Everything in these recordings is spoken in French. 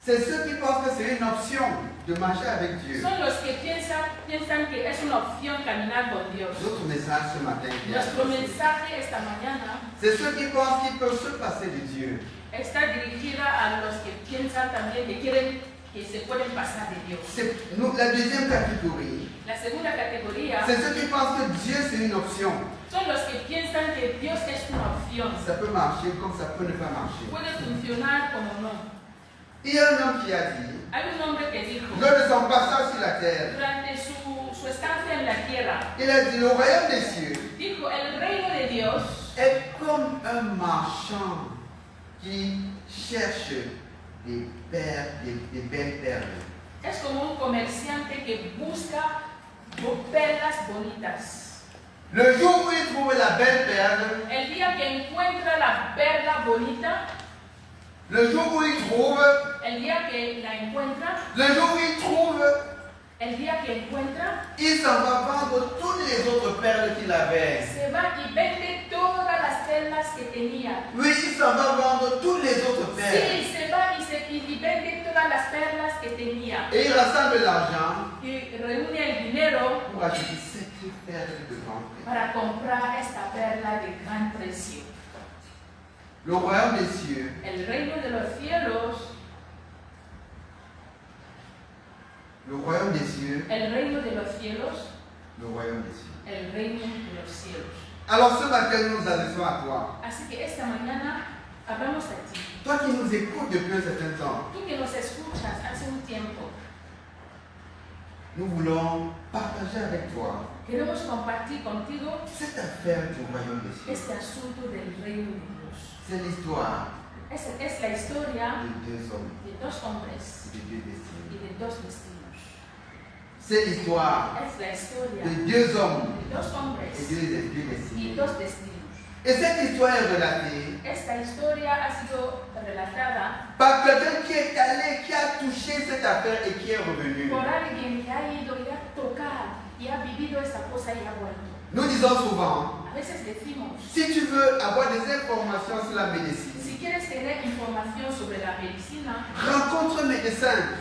C'est ceux qui pensent que c'est une option de marcher avec Dieu. Son los que piensan que es una opción caminar con Dios. Notre message ce matin, Nuestro mensaje esta mañana c'est ceux qui pensent qu'ils peuvent se passer de Dieu. está dirigida a los que piensan también que quieren que se pueden pasar de Dios. La deuxième catégorie, La segunda categoría c'est ceux qui pensent que Dieu c'est une option. son los que piensan que Dios es una opción. Ça peut marcher comme ça peut ne pas marcher. Puede funcionar como no. Il y a un homme qui a dit, Hay un hombre que dijo, lors de son passage sur la terre, durante su estancia en la tierra, il a dit, le royaume des cieux dijo, el reino de Dios est comme un marchand qui cherche des belles perles. es como un comerciante que busca perlas bonitas. Le jour où il trouve la belle perle, El día que encuentra la perla bonita, le jour où il trouve, el día que la encuentra, le jour où il trouve, el día que encuentra, il s'en va vendre toutes les autres perles qu'il avait. se va y vende todas las perlas que tenía. Oui, il s'en va vendre toutes les autres perles. Sí, se va y vende todas las perlas que tenía. Et il rassemble l'argent Y reúne el dinero pour acheter cette perle de grand prix. para comprar esta perla de gran precio. Le royaume des cieux, El reino de los cielos, le royaume des cieux, el reino de los cielos, le royaume des cieux. el reino de los cielos. Alors ce matin, nous nous adressons à toi. Así que esta mañana hablamos a ti. Toi qui nous écoutes depuis un certain temps, Tú que nos escuchas hace un tiempo, nous voulons partager avec toi queremos compartir contigo cette affaire du royaume des cieux. este asunto del reino de Dios. C'est l'histoire Es la historia de deux hommes de dos hombres et de deux y destinées. de dos destinos. C'est l'histoire Es la historia de deux hommes de dos et hombres deux y destinées. dos destinos. Et cette histoire est relatée Esta historia ha sido relatada par quelqu'un qui est allé, qui a touché cette affaire et qui est revenu. por alguien que ha ido y ha tocado y ha vivido esta cosa y ha vuelto. Nous disons souvent, A veces decimos, si tu veux avoir des informations sur la médecine, si quieres tener información sobre la medicina, rencontre un médecin.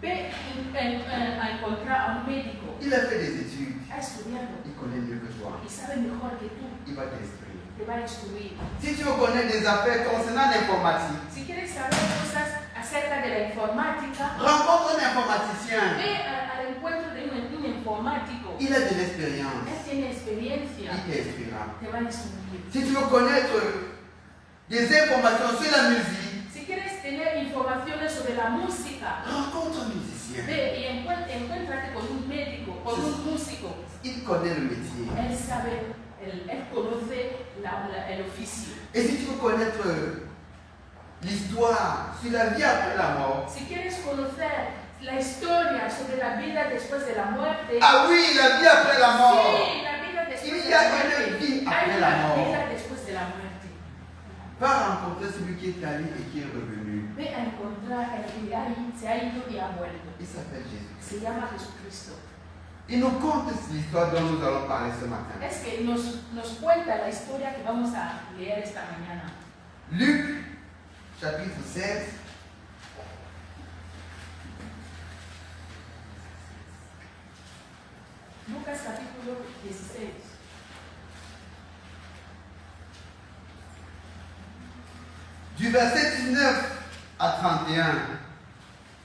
ve a encontrar a un médico. Il a fait des études, Ha estudiado il connaît mieux que toi, y sabe mejor que tú, il va t'instruire. te va a instruir. Si tu veux connaître des affaires concernant l'informatique, Si quieres saber cosas acerca de la informática, rencontre un informaticien. ve al encuentro de un informático. Il a de l'expérience, Él tiene experiencia, il t'instruira. te va a instruir. Si tu veux connaître des informations sur la musique, Si quieres tener informaciones sobre la música, rencontre un musicien. ve y encuéntrate con un médico, con un músico. Il connaît le métier. Él sabe, él conoce el oficio. Et si tu veux connaître l'histoire sur la vie après la mort, Si quieres conocer la historia sobre la vida después de la muerte, ah oui, la vie après la mort. sí, la vida después Il de y a la une muerte. vie Hay après la una mort. vida después de la muerte. Va rencontrer celui qui est allé et qui est revenu. Ve a encontrar el que se ha ido y ha vuelto. Il s'appelle Jésus. Se llama Jesucristo. Il nous conte l'histoire dont nous allons parler ce matin. Es que nos cuenta la historia que vamos a leer esta mañana. Luc, chapitre 16. Lucas capítulo 16. Du verset 19 à 31.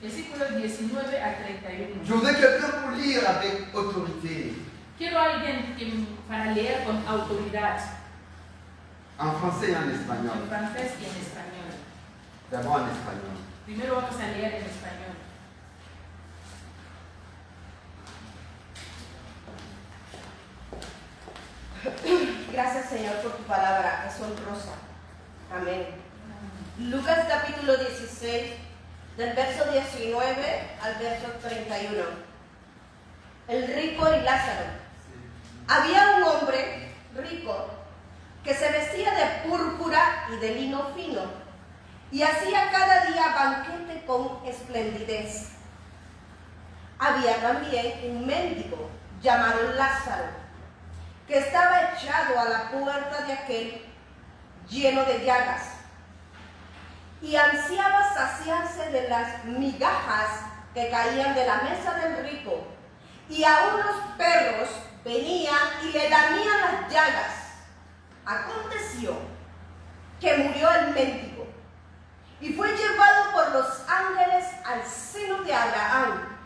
Versículos 19 a 31. Je voudrais quelqu'un pour lire avec autorité. Quiero a alguien para leer con autoridad En français et en en espagnol. francés y en español. D'abord en espagnol. Primero vamos a leer en español. Gracias, Señor, por tu palabra, es honrosa. Amén. Lucas capítulo 16, del verso 19 al verso 31. El rico y Lázaro. Había un hombre rico que se vestía de púrpura y de lino fino y hacía cada día banquete con esplendidez. Había también un mendigo llamado Lázaro, que estaba echado a la puerta de aquel lleno de llagas y ansiaba saciarse de las migajas que caían de la mesa del rico, y aún los perros venían y le lamían las llagas. Aconteció que murió el mendigo y fue llevado por los ángeles al seno de Abraham,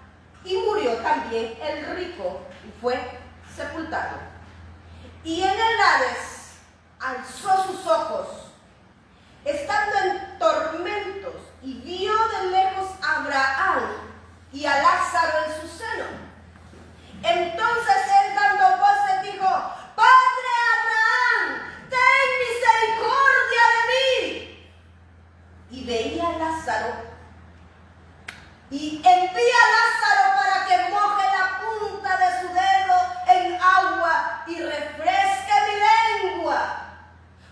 y murió también el rico y fue sepultado. Y en el Hades alzó sus ojos, estando en tormentos, y vio de lejos a Abraham y a Lázaro en su seno. Entonces él, dando voces, dijo: Padre Abraham, ten misericordia de mí. Y veía a Lázaro, y envía a Lázaro para que moje la punta de su dedo en agua y refresque mi lengua,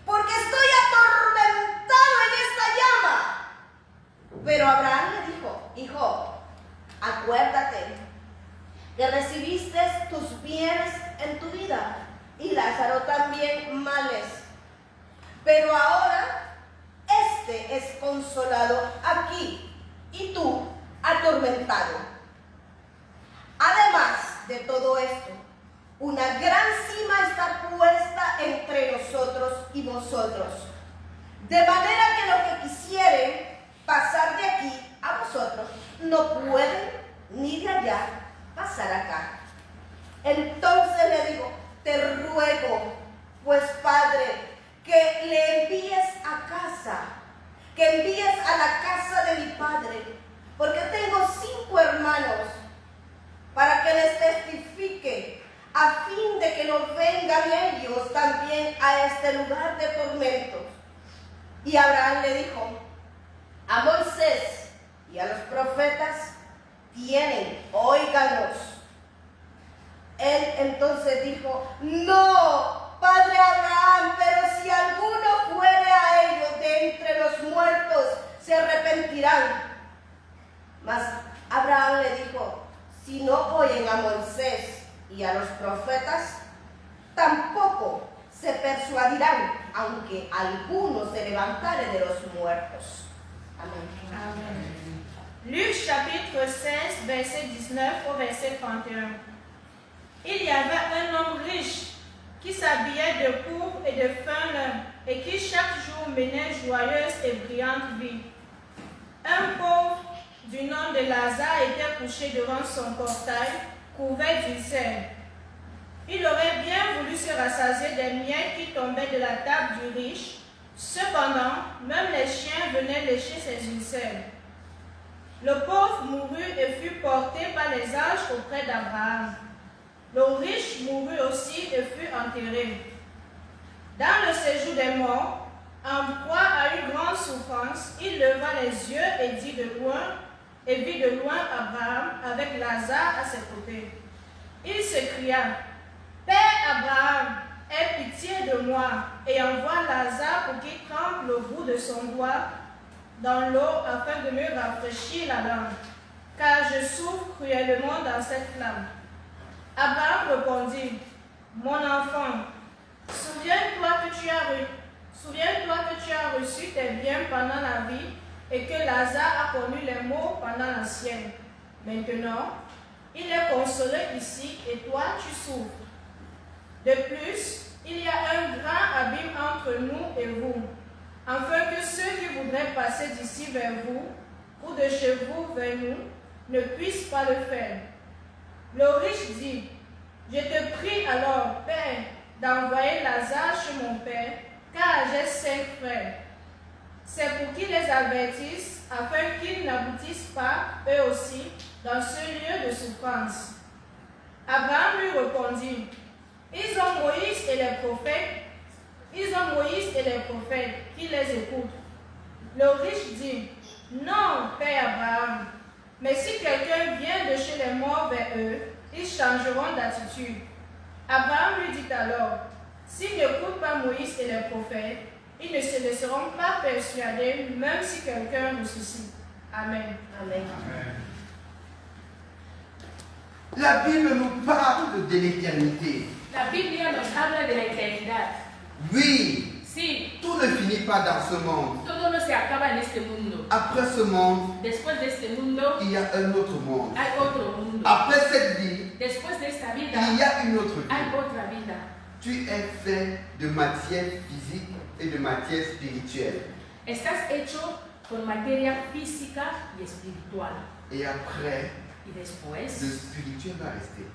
porque estoy atormentado en esta llama. Pero Abraham le dijo: Hijo, acuérdate que recibiste tus bienes en tu vida, y Lázaro también males. Pero ahora este es consolado aquí, y tú atormentado. Además de todo esto, una gran cima está puesta entre nosotros y vosotros, de manera que los que quisieren pasar de aquí a vosotros no pueden, ni de allá pasar acá. Entonces le digo: te ruego, pues, Padre, que le envíes a casa, que envíes a la casa de mi padre, porque tengo 5 hermanos, para que les testifique, a fin de que no vengan ellos también a este lugar de tormentos. Y Abraham le dijo: a Moisés y a los profetas tienen, óiganos. Él entonces dijo: no, Padre Abraham, pero si alguno fuere a ellos de entre los muertos, se arrepentirán. Mas Abraham le dijo: si no oyen a Moisés y a los profetas, tampoco se persuadirán, aunque alguno se levantare de los muertos. Amén. Amen. Luc chapitre 16, verset 19 au verset 31. Il y avait un homme riche qui s'habillait de pourpre et de fin lin et qui chaque jour menait joyeuse et brillante vie. Un pauvre du nom de Lazare était couché devant son portail, couvert d'ulcères. Il aurait bien voulu se rassasier des miettes qui tombaient de la table du riche. Cependant, même les chiens venaient lécher ses ulcères. Le pauvre mourut et fut porté par les anges auprès d'Abraham. Le riche mourut aussi et fut enterré. Dans le séjour des morts, en proie à une grande souffrance, il leva les yeux et vit de loin Abraham avec Lazare à ses côtés. Il s'écria: Père Abraham, aie pitié de moi et envoie Lazare pour qu'il trempe le bout de son doigt dans l'eau afin de me rafraîchir la langue, car je souffre cruellement dans cette flamme. Abraham répondit: Mon enfant, souviens-toi que tu as reçu tes biens pendant la vie et que Lazare a connu les maux pendant l'ancienne. Maintenant, il est consolé ici et toi tu souffres. De plus, il y a un grand abîme entre nous et vous, afin que ceux qui voudraient passer d'ici vers vous ou de chez vous vers nous ne puissent pas le faire. Le riche dit: Je te prie alors, Père, d'envoyer Lazare chez mon père, car j'ai 5 frères. C'est pour qu'ils les avertissent, afin qu'ils n'aboutissent pas, eux aussi, dans ce lieu de souffrance. Abraham lui répondit: Ils ont Moïse et les prophètes qui les écoutent. Le riche dit: Non, Père Abraham, mais si quelqu'un vient de chez les morts vers eux, ils changeront d'attitude. Abraham lui dit alors: S'ils n'écoutent pas Moïse et les prophètes, ils ne se laisseront pas persuader, même si quelqu'un ressuscite. Amen. Amen. Amen. La Bible nous parle de l'éternité. La Biblia nos habla de la eternidad. Oui, Sí, tout ne finit pas dans ce monde. todo mundo no se acaba en este mundo. Après ce monde, Después de este mundo il y a un autre monde. hay otro mundo. Après cette vie, Después de esta vida il y a une autre hay vie. otra vida. Tu es fait de matière physique et de matière spirituelle. Estás hecho con materia física y espiritual. Et après, Y le después, spirituel va rester.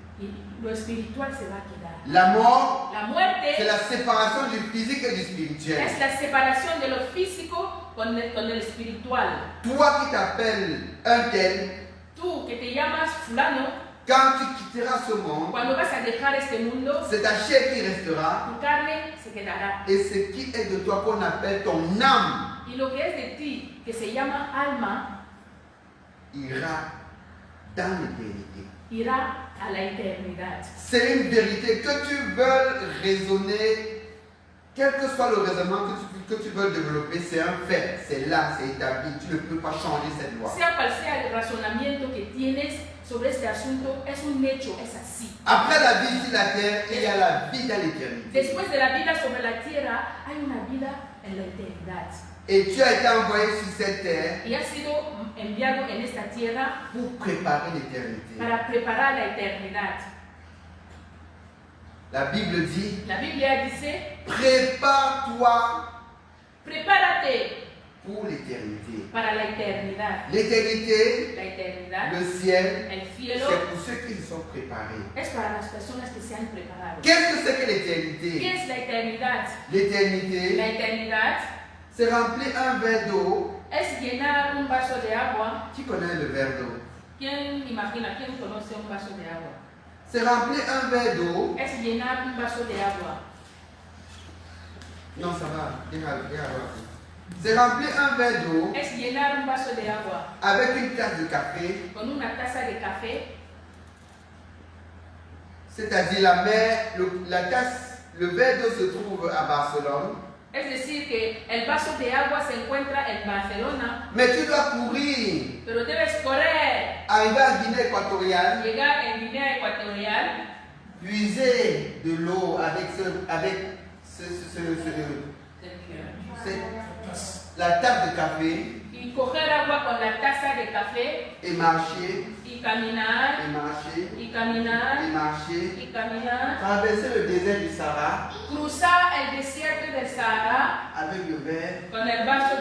lo espiritual se va a quedar. La mort, La c'est muerte la séparation du physique et du spirituel. es la separación de lo físico con el espiritual. Toi qui t'appelles un tel, Tú que te llamas fulano, quand tu quitteras ce monde, cuando vas a dejar este mundo, c'est ta chair qui restera tu carne se quedará. et ce qui est de toi qu'on appelle ton âme Y lo que es de ti, que se llama alma, ira dans l'éternité. irá a la eternidad. C'est une vérité que tu veuilles raisonner, quel que soit le raisonnement que tu veux développer, c'est un fait, c'est là, c'est établi, tu ne peux pas changer cette loi. Sea cual sea el razonamiento que tienes sobre este asunto, es un hecho, es así. Après la vie sur la terre, il y a la vie dans l'éternité. Después de la vida sobre la tierra, hay una vida en la eternidad. Et tu as été envoyé sur cette terre Y has sido enviado en esta tierra pour préparer l'éternité. para preparar la eternidad. La Bible dit, La Biblia dice, prépare-toi prepárate pour l'éternité. para la eternidad. L'éternité, La eternidad, le ciel, el c'est cielo, pour ceux qui se sont préparés. es para las personas que se han preparado. Qu'est-ce que c'est que ¿Qué l'éternité? es la eternidad? La L'éternité, eternidad c'est remplir un verre d'eau. es llenar un vaso de agua. Qui connaît le verre d'eau? ¿Quién imagina, quién conoce un vaso de agua? C'est remplir un verre d'eau. Es llenar un vaso de agua. Non, ça va. C'est remplir un verre d'eau Es llenar un vaso de agua avec une tasse de café. con una taza de café. C'est-à-dire la tasse, le verre d'eau se trouve à Barcelone. Es decir, que el vaso de agua se encuentra en Barcelona, Mais tu dois courir, pero debes correr, arriver à Guinée équatoriale, llegar en Guinea Ecuatorial, puiser de l'eau avec la tasse de café y coger agua con la taza de café et marcher, y caminar, et marcher, y caminar, et marcher, y caminar, traverser le désert du Sahara cruzar el desierto del Sahara avec le verre, con el vaso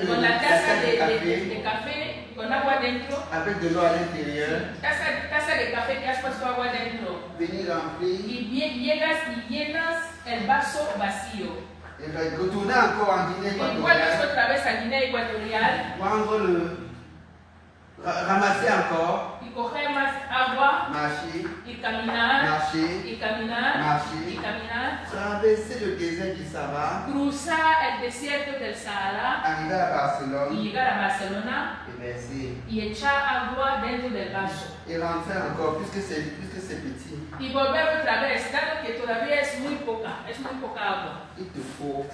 con la taza de café, con agua dentro, avec de l'eau à l'intérieur, taza de café que has puesto agua dentro, venir remplir y llegas y llenas el vaso vacío. et retourner encore en Guinée Y vuelves équatoriale, otra vez a Guinea Ecuatorial ramasser encore, y coger más agua marcher, y caminar, marcher, y caminar, marcher, y caminar, traverser le désert du Sahara, cruzar el desierto del Sahara arriver à y Barcelone llegar a Barcelona et verser. y echar agua dentro del vaso. Et rentrer encore, puisque c'est petit, Y volver otra vez, dado que todavía es muy poca agua. il te faut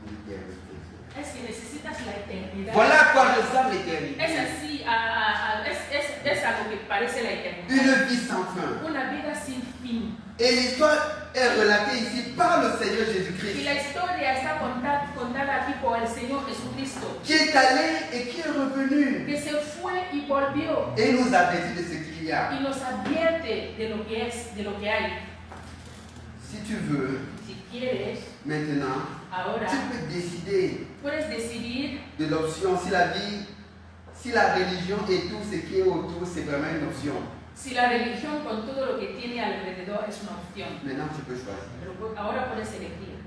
l'éternité. Es que necesitas la eternidad. Voilà à quoi ressemble l'éternité. Es así, es a lo que parece la eternidad. Une vie sans fin. Una vida sin fin. Et l'histoire est relatée ici par le Seigneur Y Jésus-Christ, la historia está contada aquí por el Señor Jesucristo, qui est allé et qui est revenu. que se fue y volvió Et il nous avertit de ce qu'il y a. y nos advierte de lo que es, de lo que hay. Si tu veux, Si quieres, maintenant, ahora tu peux décider puedes decidir de l'option. Si la vie, si la religion et tout ce qui est autour, c'est vraiment une option. si la religión con todo lo que tiene alrededor es una opción. Maintenant, tu peux choisir. Pero ahora puedes elegir.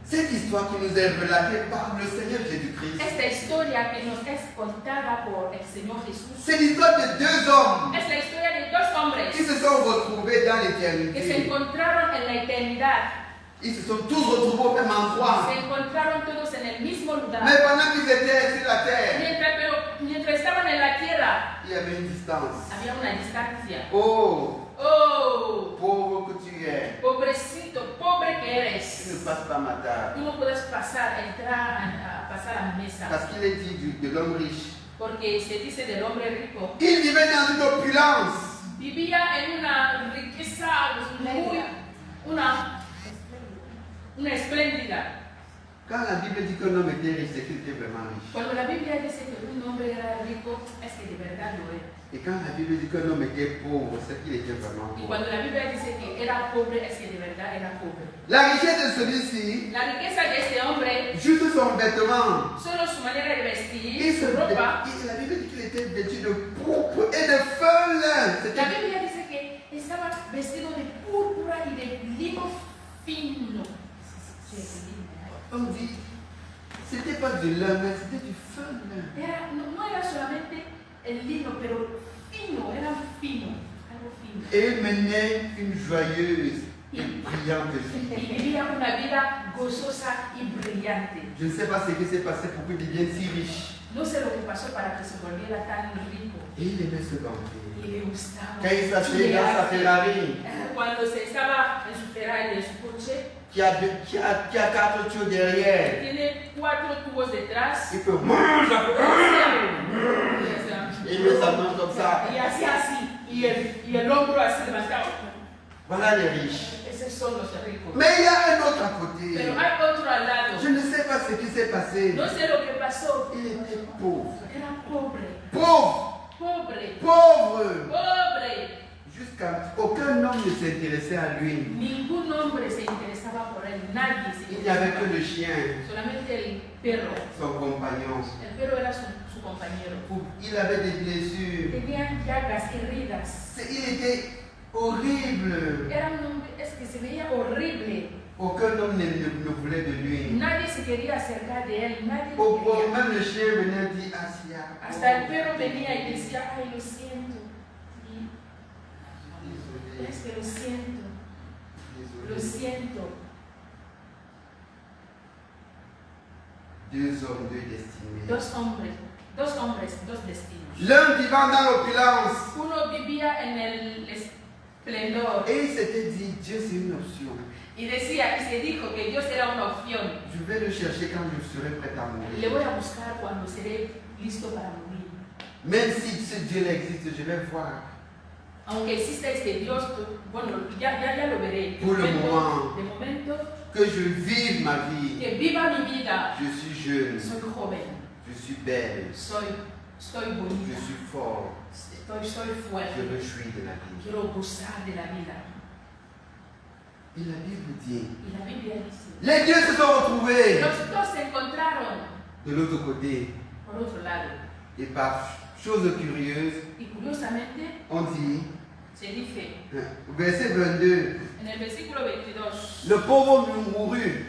Cette histoire qui nous est relatée par le Seigneur Jésus-Christ, Esta historia que nos es contada por el Señor Jesús c'est l'histoire de deux hommes es la historia de dos hombres qui se sont retrouvés dans que se l'éternité. encontraron en la eternidad. Ils se sont tous retrouvés au même endroit. Se encontraron todos en el mismo lugar. Mais pendant qu'ils étaient sur la terre, Mientras estaban en la tierra, il y avait une distance. había una distancia. Oh, Oh, pauvre que tu es, pobrecito, pobre que tu eres. ne passes pas ma table. Tú no puedes pasar a mesa. Parce qu'il est dit de l'homme riche. Porque se dice del hombre rico. Il vivait dans une opulence. Vivía en una riqueza muy, una espléndida. Quand la Bible dit qu'un homme était riche, c'est qu'il était vraiment riche. Cuando la Biblia dice que un hombre era rico, es que de verdad lo era. Et quand la Bible dit qu'un homme était pauvre, c'est qu'il était vraiment Y pauvre. cuando la Biblia dice que era pobre, es que de verdad era pobre. La richesse de celui-ci, La riqueza de este hombre, juste son vêtement. solo su manera de vestir, Et su ropa. la Bible dit qu'il était vêtu de pourpre et de fin lin. La Biblia dice que estaba vestido de púrpura y de lino fino. On dit, c'était pas du lin, mais c'était du fin lin. No era solamente el lino, pero fino, era fino, algo fino. Et il menait une joyeuse et brillante vie. Y vivía una vida gozosa y brillante. Je ne sais pas ce qui s'est passé pour qu'il devienne si riche. No sé lo que pasó para que se volviera tan rico. Et il aimait se vanter. Y le gustaba. Quand il s'asseyait dans sa Ferrari, Cuando se estaba en su Ferrari, en su coche, qui a 4 tuyaux derrière, tiene 4 tubos detrás. il peut manger. Il met sa main comme ça. Y hacía así. Y el hombro así levantado. Voilà les riches. Esos son los ricos. Mais il y a un autre à côté. Pero hay otro al lado. Je ne sais pas ce qui s'est passé. No sé lo que pasó. Il était pauvre. Era pobre. Pauvre. Pobre. Pauvre. Pobre. Jusqu'à aucun homme ne s'intéressait à lui. Ningún hombre se interesaba por él. Nadie se Il n'y avait interesaba. que le chien, Solamente el perro. son compagnon. El perro era su compañero. Il avait des blessures. Tenía llagas, heridas. Il était horrible. Era un hombre, es que se veía horrible. Aucun homme ne voulait de lui. Nadie se quería acercar de él. Nadie Au lo point, quería. même le chien venait dire Asia. Hasta el perro venía y decía, ay, lo siento. Y Désolé. es que lo siento. Lo Désolé. siento. 2 hommes, 2 destinées. Dos hombres, dos destinos. L'un vivant dans l'opulence. Uno vivía en el esplendor Et il s'était dit, Dieu c'est une option. y decía, y se dijo que Dios era una opción. Je vais le chercher quand je serai prêt à Le voy mourir. a buscar cuando seré listo para morir. Même si ce Dieu existe, je vais voir. Aunque exista este Dios, bueno, ya lo veré. Pour le moment. De momento, Que je vive ma vie. que viva mi vida. Je suis jeune. Soy joven, Je suis belle. estoy Je bonita, suis fort. estoy Je fuerte, me jouis de la vie. quiero gozar de la vida. Et la Bible dit, Y la Biblia dice, les dieux se sont retrouvés los dos se encontraron de l'autre côté. por otro lado. Et par chose curieuse, Y curiosamente on dit, se dice verset 22, en el versículo 22, le pauvre mourut.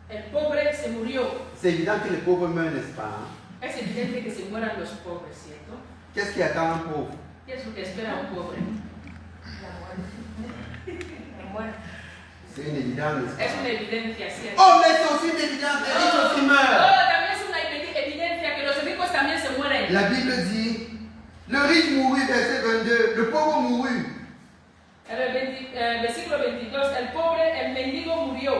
el pobre se murió. C'est évident que les pauvres meurent, n'est-ce pas? Es evidente que se mueran los pobres, ¿cierto? Qu'est-ce qui attend un pauvre? ¿Qué es lo que espera un pobre? La muerte. La muerte. C'est une évidence, n'est-ce Es pas? una evidencia, ¿cierto? Oh, mais c'est aussi une évidence, les riches aussi meurent. También es una evidencia que los ricos también se mueren. La Bible dit, le riche mourut, verset 22, le pauvre mourut. En el versículo 22, el pobre, el mendigo murió.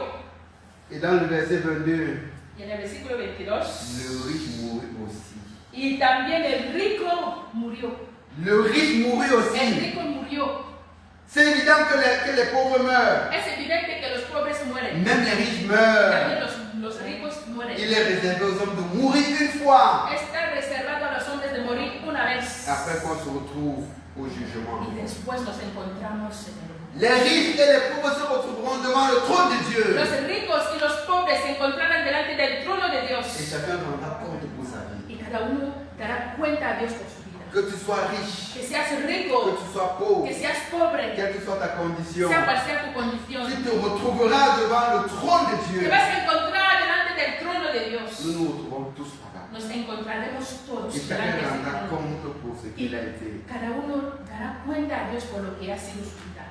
Et dans le verset 22, Y en el versículo 22, le riche mourut aussi. y también el rico murió. Le riche mourut El aussi. rico murió. C'est évident que les pauvres meurent. Es evidente que los pobres mueren. Même les riches meurent. También los ricos mueren. Il est réservé aux hommes de mourir une fois. Está reservado a los hombres de morir una vez. Après qu'on se retrouve au jugement. Y después nos encontramos en el Les riches et les pauvres se retrouveront devant le trône de Dieu. Los ricos y los pobres se encontrarán delante del trono de Et Dios. chacun rendra compte pour sa vie. Y cada uno dará cuenta a Dios por su vida. Que tu sois riche, Que seas que rico, tu sois pauvre, que seas pobre, quelle que soit ta condition, sea cual sea tu condición, tu te retrouveras devant le trône de te Dieu. vas a encontrar delante del trono de Dios. Nous nous retrouvons tous là-bas. Nos encontraremos todos Et chacun delante de ese rendra trono. compte pour ce qu'il a été. Cada uno dará cuenta a Dios por lo que ha sido su vida.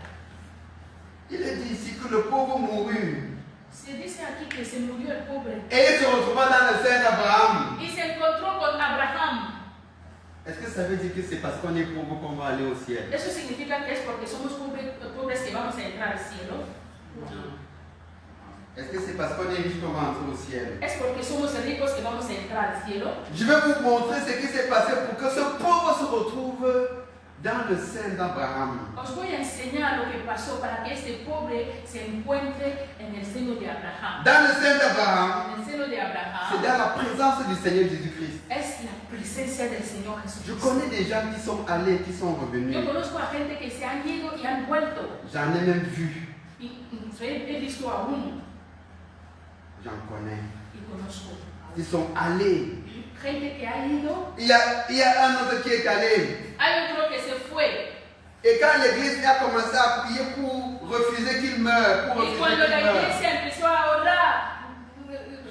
Il est dit ici que le pauvre mourut. Se dice aquí que se murió el pobre Et il se retrouva dans le sein d'Abraham. y se encontró con Abraham. Est-ce que ça veut dire que c'est parce qu'on est pauvre qu'on va aller au ciel? ¿Eso significa que es porque somos pobres que vamos a entrar al cielo? Est-ce que c'est parce qu'on est riche qu'on va entrer au ciel? ¿Es porque somos ricos que vamos a entrar al cielo? Je vais vous montrer ce qui s'est passé pour que ce pauvre se retrouve dans le sein d'Abraham. Os voy a enseñar lo que pasó para que este pobre se encuentre en el seno de Abraham. Dans le sein d'Abraham, En el seno de c'est Abraham dans la présence du Seigneur Jésus-Christ. es la presencia del Señor Je Jesucristo. connais des gens qui sont allés, qui sont revenus. Yo conozco a gente que se han ido y han vuelto. J'en ai même vu. He visto a uno J'en connais. y conozco a Ils sont allés. gente que ha ido. Il y a un autre qui est allé. Hay otro que se fue. Et quand l'église a commencé à prier pour refuser qu'il meure, pour Y refuser cuando la qu'il meure, iglesia empezó a orar,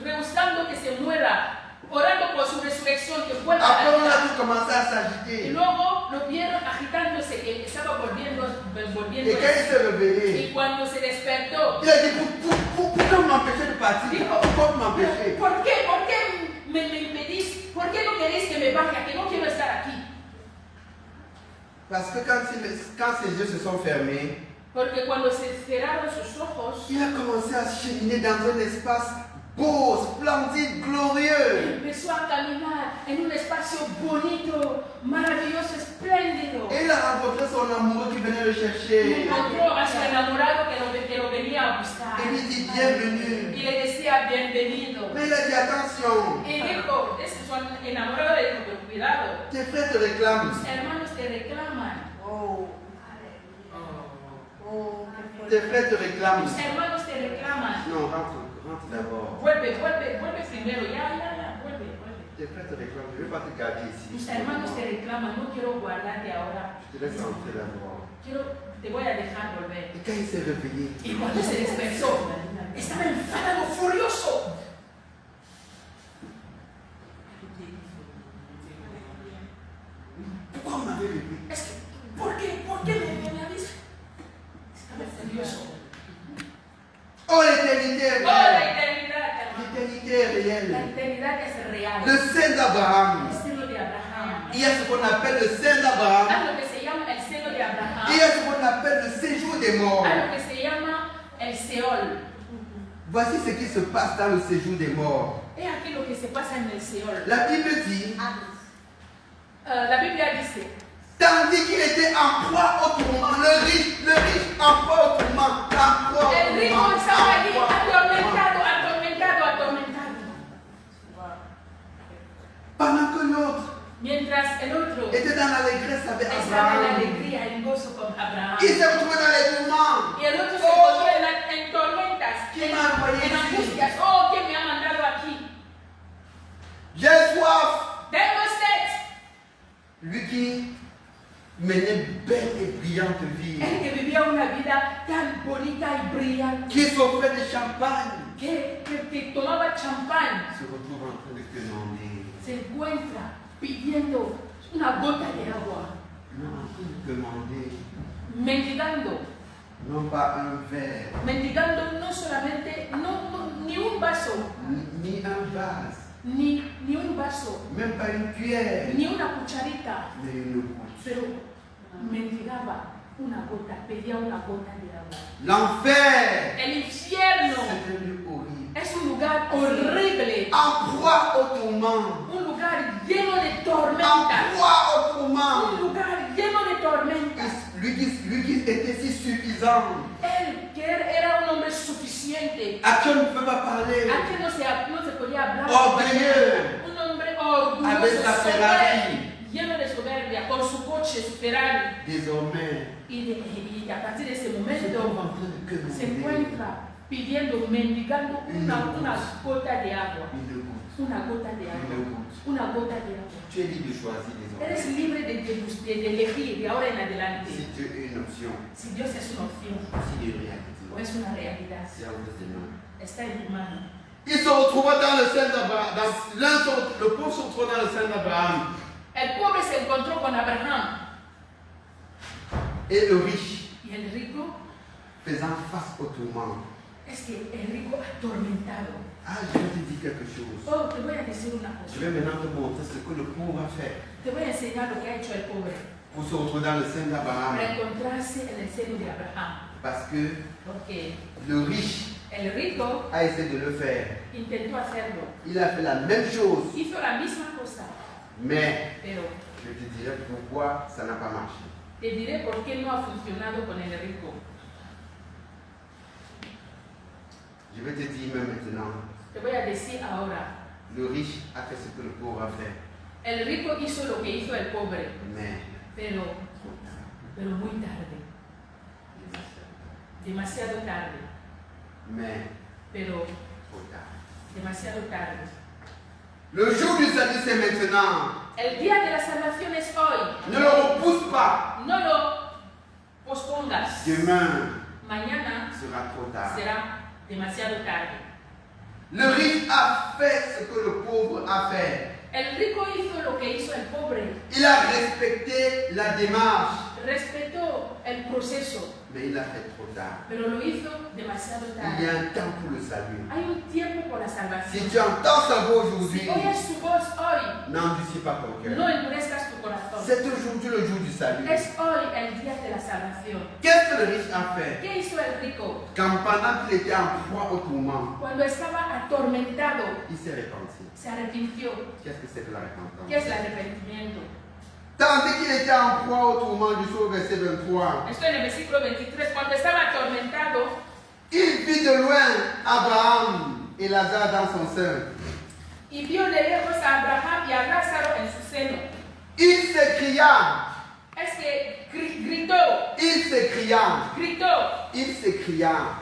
rehusando que se muera, orando por su resurrección, que vuelva a après la on a vida. tout commencé à Y s'agiter. luego lo vieron agitándose, que estaba volviendo. Et quand il s'est réveillé, Y cuando se despertó, il a dit pourquoi m'empêcher de partir? Dijo, Pourquoi m'empêcher? ¿por qué me impedís? ¿Por qué no queréis que me vaya? Que no quiero estar aquí. Parce que quand ses yeux se sont fermés, Porque cuando se cerraron sus ojos, il a commencé à cheminer dans un espace beau, splendide, glorieux. empezó a caminar en un espacio bonito, maravilloso, espléndido. Et il a rencontré son amoureux qui venait le Y chercher. encontró a su enamorado que lo venía a buscar. Il lui dit bienvenue. Y le decía bienvenido. Mais il a dit attention, Y dijo, ese es su enamorado, le dijo, cuidado, tes frères te réclament. tus hermanos te reclaman. Oh, oh, qué Tes fuerte. frères te réclament. Tus hermanos te reclaman. Non, rentre d'abord. Vuelve primero, ya, vuelve. Tes frères te réclament. Je ne vais pas te garder Tus ici. hermanos te reclaman, no quiero guardarte ahora. Je te laisse entrer d'abord. Te voy a dejar volver. Et quand il s'est réveillé, Y cuando se despertó, estaba enfadado, furioso. pourquoi on m'avait réveillé? Es que, ¿por qué me avisas? Estaba furioso. Oh, l'éternité est Oh, la réelle. eternidad, hermano. L'éternité est La réelle. eternidad es real. Le sein d'Abraham. El seno de Abraham. Il y a ce qu'on appelle le sein d'Abraham. Hay lo que se llama el seno de Abraham. Il y a ce qu'on appelle le séjour des morts. Hay lo que se llama el Seol. Voici ce qui se passe dans le séjour des morts. Es aquí lo que se pasa en el Seol. La Bible dit, La Biblia dice, tandis qu'il était en proie au tourment, le riche en proie au tourment, en proie au el rico tourment, estaba allí en proie au tourment. atormentado. Pendant que l'autre Mientras el otro était dans l'allégresse avec estaba en la Abraham, alegría, en gozo con Abraham. il s'est retrouvé dans les tourments. Y el otro se encontró en tormentas, ¿Quién me ha enviado en aquí? angustias. Oh, ¿quién me ha mandado aquí? J'ai soif. Tengo sed. Lui qui menait belle et brillante vie, El que vivía una vida tan bonita y brillante, qui s'offrait de champagne, que tomaba champán, se retrouve en train de demander, se encuentra pidiendo una gota de agua, non, en train de demander, mendigando, non pas un verre, mendigando no solamente, ni un vaso, ni un vase, ni un vaso, même pas une cuillère, ni una cucharita, mais une goutte. pero mendigaba una gota, pedía una gota de agua. L'enfer, El infierno c'est un lieu horrible. es un lugar horrible, En proie au tourment, un lugar lleno de en tormentas, proie au un tourment. lugar lleno de tormentas. Lui qui était si suffisant, Él, que era un hombre suficiente, à qui on ne peut pas parler, a quien no se podía hablar, orgueilleux, un hombre orgulloso, avec sa Ferrari. lleno de soberbia, con su coche, su Ferrari. Désormais, Y a partir de ese c'est momento en train de se demander encuentra pidiendo, mendigando una gota de agua. une goutte, Una gota de une agua. goutte. Una gota de agua. Tu es libre de choisir désormais. Eres libre de elegir de ahora en adelante Si Dieu est une option, si Dios es una opción si Dieu est réalité, o es una realidad. c'est en vos mains. Está en tu mano. Il se retrouva dans le sein d'Abraham. Le pauvre se retrouva dans le sein d'Abraham. El pobre se encontró con Abraham Et le riche, y el rico, faisant face au tourment. es que el rico atormentado. Ah, je vais te dire quelque chose. Oh, te voy a decir una Je cosa. vais maintenant te montrer ce que le pauvre a fait Te voy a enseñar lo que ha hecho el pobre pour se retrouver dans le sein d'Abraham. para encontrarse en el seno de Abraham. Parce que Porque le riche el rico a essayé de le faire. intentó hacerlo. Il a fait la même chose. Hizo la misma cosa, Mais pero je te dirai pourquoi ça n'a pas marché. Te diré por qué no ha funcionado con el rico. Je vais te dire même maintenant, Te voy a decir ahora. le riche a fait ce que le pauvre a fait. El rico hizo lo que hizo el pobre, Mais, pero muy tarde, demasiado tarde, mais, pero trop tard. demasiado tarde. Le jour du salut, c'est maintenant. El día de la salvación es hoy. Ne le repousse pas. No lo pospongas. Demain Mañana sera trop tard. será demasiado tarde. Le riche a fait ce que le pauvre a fait. El rico hizo lo que hizo el pobre. Il a respecté la démarche, Respetó el proceso, mais il l'a fait trop tard. pero lo hizo demasiado Il y tarde. a un temps pour le salut. Hay un tiempo por la Si salvación. tu entends sa voix aujourd'hui, Si oyes su voz hoy, n'endurcis pas ton cœur. no endurezcas tu corazón. C'est aujourd'hui le jour du salut. Es hoy el día de la salvación. Qu'est-ce que le riche a fait? ¿Qué hizo el rico? Quand pendant qu'il était en proie au tourment, Cuando estaba atormentado, il s'est repenti. se arrepintió. Qu'est-ce que c'est que la repentance? ¿Qué es el arrepentimiento? Tandis qu'il était en proie au tourment, du au verset 23, Esto en el versículo 23. Cuando estaba atormentado, il vit de loin Abraham et Lazare dans son sein. y vio de lejos a Abraham y a Lázaro en su seno. Il s'écria, Es que gritó, il s'écria,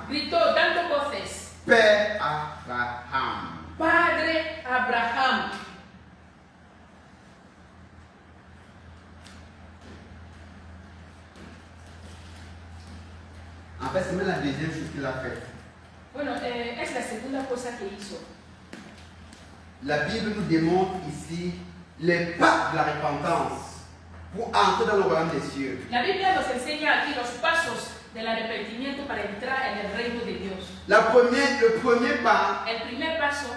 gritó dando voces. Père Abraham. Padre Abraham. En fait, c'est même la deuxième chose qu'il a faite. Bueno, es la segunda cosa que hizo. La Bible nous démontre ici les pas de la repentance pour entrer dans le royaume des cieux. La Biblia nos enseña aquí los pasos del arrepentimiento para entrar en el reino de Dios. Le premier pas, El primer paso,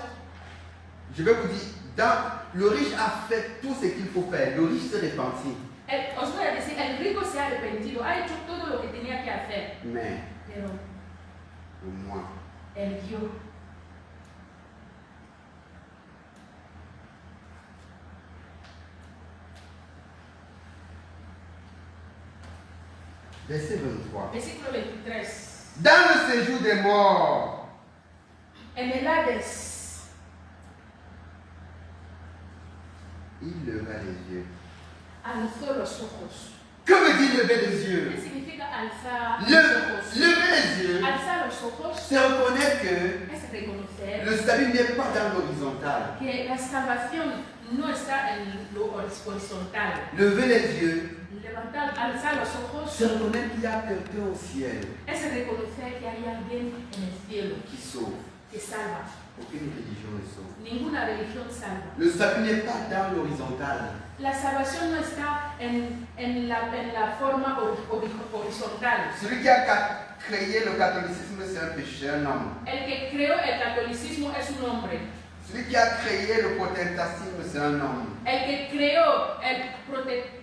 je vais vous dire, le riche a fait tout ce qu'il faut faire. Le riche s'est repenti. os voy a decir, el rico se ha arrepentido, ha hecho todo lo que tenía que hacer, Mais pero moi, el yo. verset 23. Versículo 23. Dans le séjour des morts, En el Hades, il leva les yeux. alzó los ojos. Que veut dire lever les ¿Qué yeux? significa alzar los Lever ojos? les yeux, Alzar los ojos c'est reconnaître que es reconocer le salut n'est pas dans l'horizontal. que la salvación no está en lo horizontal. Lever les yeux, Levantar, alzar los ojos c'est reconnaître qu'il y a quelqu'un au ciel es reconocer que hay alguien en el cielo qui sauve. que salva. Aucune religion ne sauve. Ninguna religión salva. Le salut n'est pas dans l'horizontal. La salvación no está en la forma horizontal. Celui qui a créé le catholicisme, c'est un pécheur, un homme. El que creó el catolicismo es un hombre. Celui qui a créé le protestantisme, c'est un homme. El que creó el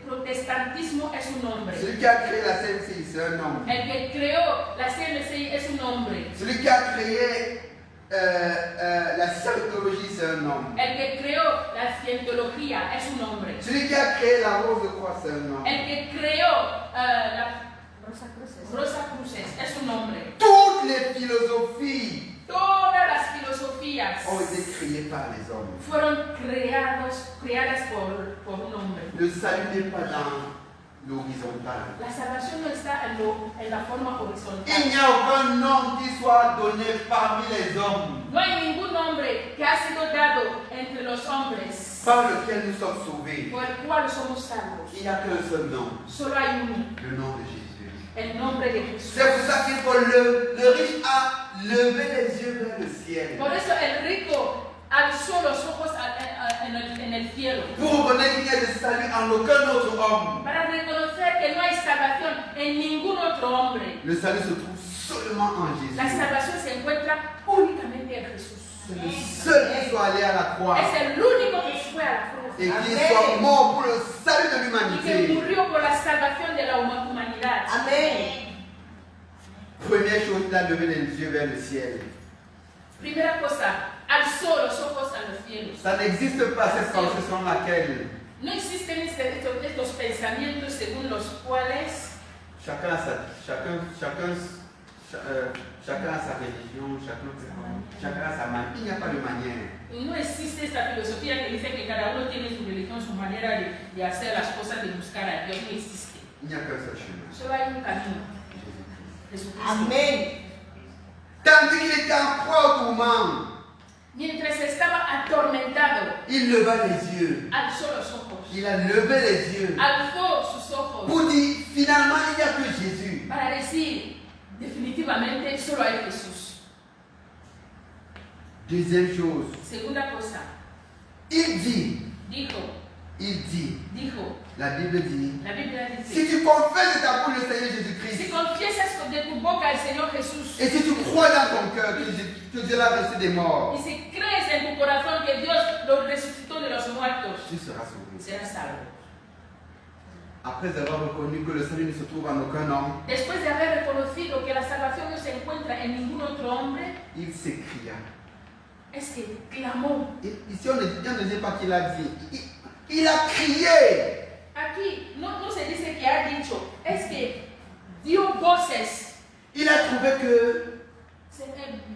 protestantismo es un hombre. Celui qui a créé la CNCI, c'est un homme. El que creó la CNCI es un hombre. Celui qui a créé la scientologie, c'est un homme. El que creó la cientología es un hombre. Celui qui a créé la rose de croix, c'est un homme. El que creó la Rosa Cruces es un hombre. Toutes les philosophies Todas las filosofías ont été créées par les hommes. fueron creadas por un hombre. Le salut n'est pas dans l'horizontal. La salvación no está en la forma Il horizontal. n'y a aucun nom qui soit donné parmi les hommes No hay ningún nombre que ha sido dado entre los hombres par lequel nous sommes sauvés. por el cual somos salvos. Il n'y a qu'un seul nom, Solo hay uno, le nom de Jésus. el nombre de Jesús. C'est pour ça qu'il faut le riche a levé les yeux vers le ciel. Por eso el rico alzó los ojos en el cielo. Pour reconnaître qu'il n'y a de salut en aucun autre homme. Para reconocer que no hay salvación en ningún otro hombre. Le salut se trouve seulement en Jésus. La salvación se encuentra únicamente en Jesús. C'est le seul qui soit allé à la croix Es el único que fue a la cruz et qui Amen. soit mort pour le salut de y que l'humanité. murió por la salvación de la humanidad. Amén. Première chose, il a levé les yeux vers le ciel. Primera cosa, alzó los ojos a los cielos. Ça n'existe pas cette pensée selon laquelle No existen estos pensamientos según los cuales chacun a sa religion, chacun a sa manière. Il n'y a pas de manière. no existe esta filosofía que dice que cada uno tiene su religión, su manera de hacer las cosas, de buscar a Dios. No existe. Il n'y a qu'un seul chemin. Solo hay un camino. Jesucristo. Amén. Tandis qu'il était en proie au tourment, Mientras estaba atormentado, il leva les yeux. alzó los ojos, Il a levé les yeux alzó sus ojos pour dire finalement il n'y a que Jésus. para decir, definitivamente solo hay Jesús. Deuxième chose, Segunda cosa, il dit, dijo, la Bible dit, la Biblia si dice, tu confesses de ta bouche le Seigneur si Jésus-Christ confiesas de tu boca al Señor Jesús et si tu crois dans ton cœur que Dieu l'a ressuscité des morts, y si crees en tu corazón que Dios lo resucitó de los muertos, tu seras sauvé. serás salvo. Après avoir reconnu que le salut ne se trouve en aucun homme, Después de haber reconocido que la salvación no se encuentra en ningún otro hombre, il s'écria. es que clamó. Ici, on ne dit pas qu'il a dit. Il a crié. Aquí no se dice que ha dicho, es que dio voces. Il a trouvé que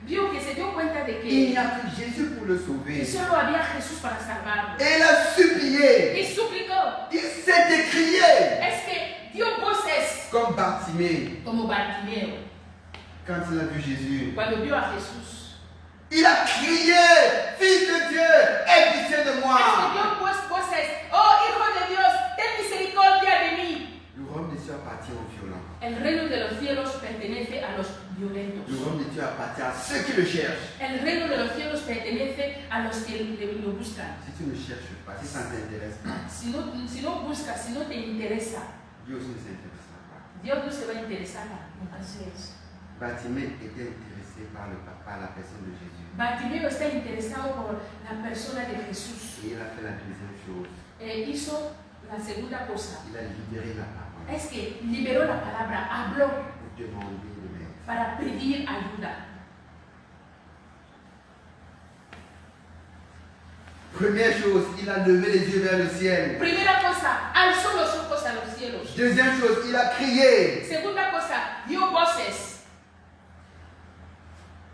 Vio que se dio cuenta de il n'y que a que Jésus pour le sauver. solo había Jesús para salvarlo. Et il a supplié. Y suplicó. Il s'est écrié. Es que dio voces Comme Bartimée, como Bartimeo quand il a vu Jésus. cuando vio a Jesús. Il a crié, Fils de Dieu, aie pitié de Es que moi. dio voces, oh Hijo de Dios, ten misericordia de mí. Le royaume des cieux appartient aux violents. El reino de los cielos pertenece a los violentos. Le royaume des cieux appartient à ceux qui le cherchent. El reino de los cielos pertenece a los que lo buscan. Si tu ne cherches pas, si ça ne t'intéresse pas, Si no buscas, si no te interesa, Dieu aussi ne s'intéressera pas. Dios no se va a interesar. Así es. Bartimée était intéressé par la personne de Jésus. Bartimeo está interesado por la persona de Jesús. Et il a fait la deuxième chose. Hizo la segunda cosa. Il a libéré la parole Es que liberó la palabra, habló pour demander de l'aide. para pedir ayuda. Première chose, il a levé les yeux vers le ciel. Primera cosa, alzó los ojos a los cielos. Deuxième chose, il a crié. Segunda cosa, dio voces.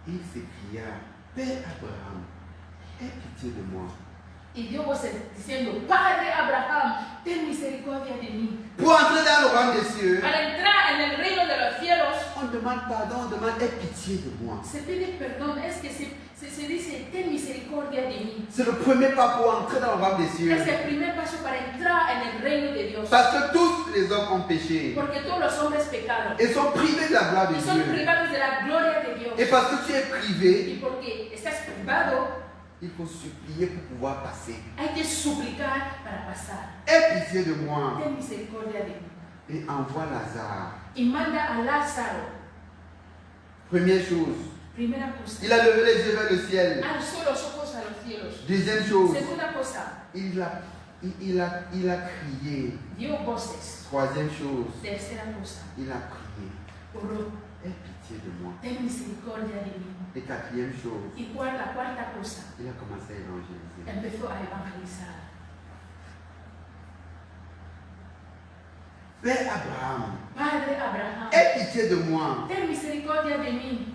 Il s'écria, Père Abraham, aie pitié de moi. Y dio voces diciendo, Padre Abraham, ten misericordia de mí. Pour entrer dans le royaume des cieux, Para entrar en el reino de los cielos, on demande pardon, on demande aie pitié de moi. se pide perdón, es que se dice, ten misericordia de mí. C'est le premier pas pour entrer dans le royaume des cieux. Es el primer paso para entrar en el reino de Dios. Parce que tous les hommes ont péché Porque todos los hombres pecaron et sont privés de la gloire de y son Dieu. privados de la gloria de Dios. Et parce que tu es privé, Y porque estás privado, il faut supplier pour pouvoir passer. hay que suplicar para pasar. Aie pitié de moi Ten misericordia de mí. et envoie Lazare. Y manda a Lázaro. Première chose, Primera cosa. il a levé les yeux vers le ciel. Alzó los ojos a los cielos. Deuxième chose, Segunda cosa. il a crié. Dio voces. Troisième chose, Tercera cosa. il a prié. Oró. Aie pitié de moi. Ten misericordia de mí. Et quatrième chose, Y la cuarta cosa. il a commencé à évangéliser. Empezó a evangelizar. Père Abraham, Padre Abraham, aie pitié de moi ten misericordia de mí.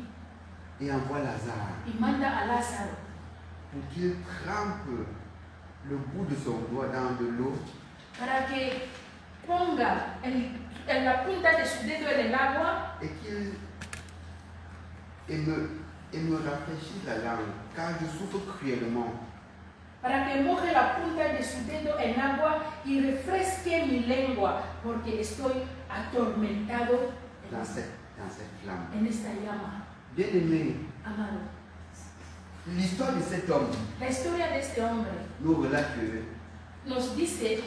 et envoie Lazare Y manda a Lázaro pour qu'il trempe le bout de son doigt dans de l'eau para que ponga en la punta de su dedo en el agua et me rafraîchisse la langue, car je souffre cruellement. para que moje la punta de su dedo en agua y refresque mi lengua, porque estoy atormentado Dans cette flamme. en esta llama. Bien-aimé, Amado, l'histoire de cet homme la historia de este hombre nous relate que nos dice,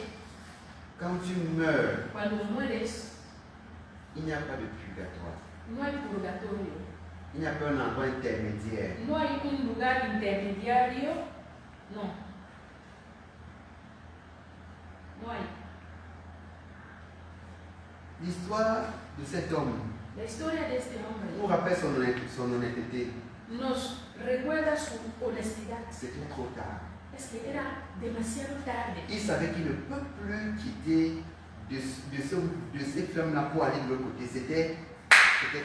quand tu meurs, cuando mueres, il n'y a pas de purgatoire. no hay purgatorio, Il n'y a pas un endroit intermédiaire. no hay un lugar intermediario, no. No hay. L'histoire de cet homme La historia de este nous hombre rappelle son honnêteté. nos recuerda su honestidad. C'était trop tard. Es que era demasiado tarde. Il savait qu'il ne peut plus quitter de ces flammes-là pour aller de l'autre côté. C'était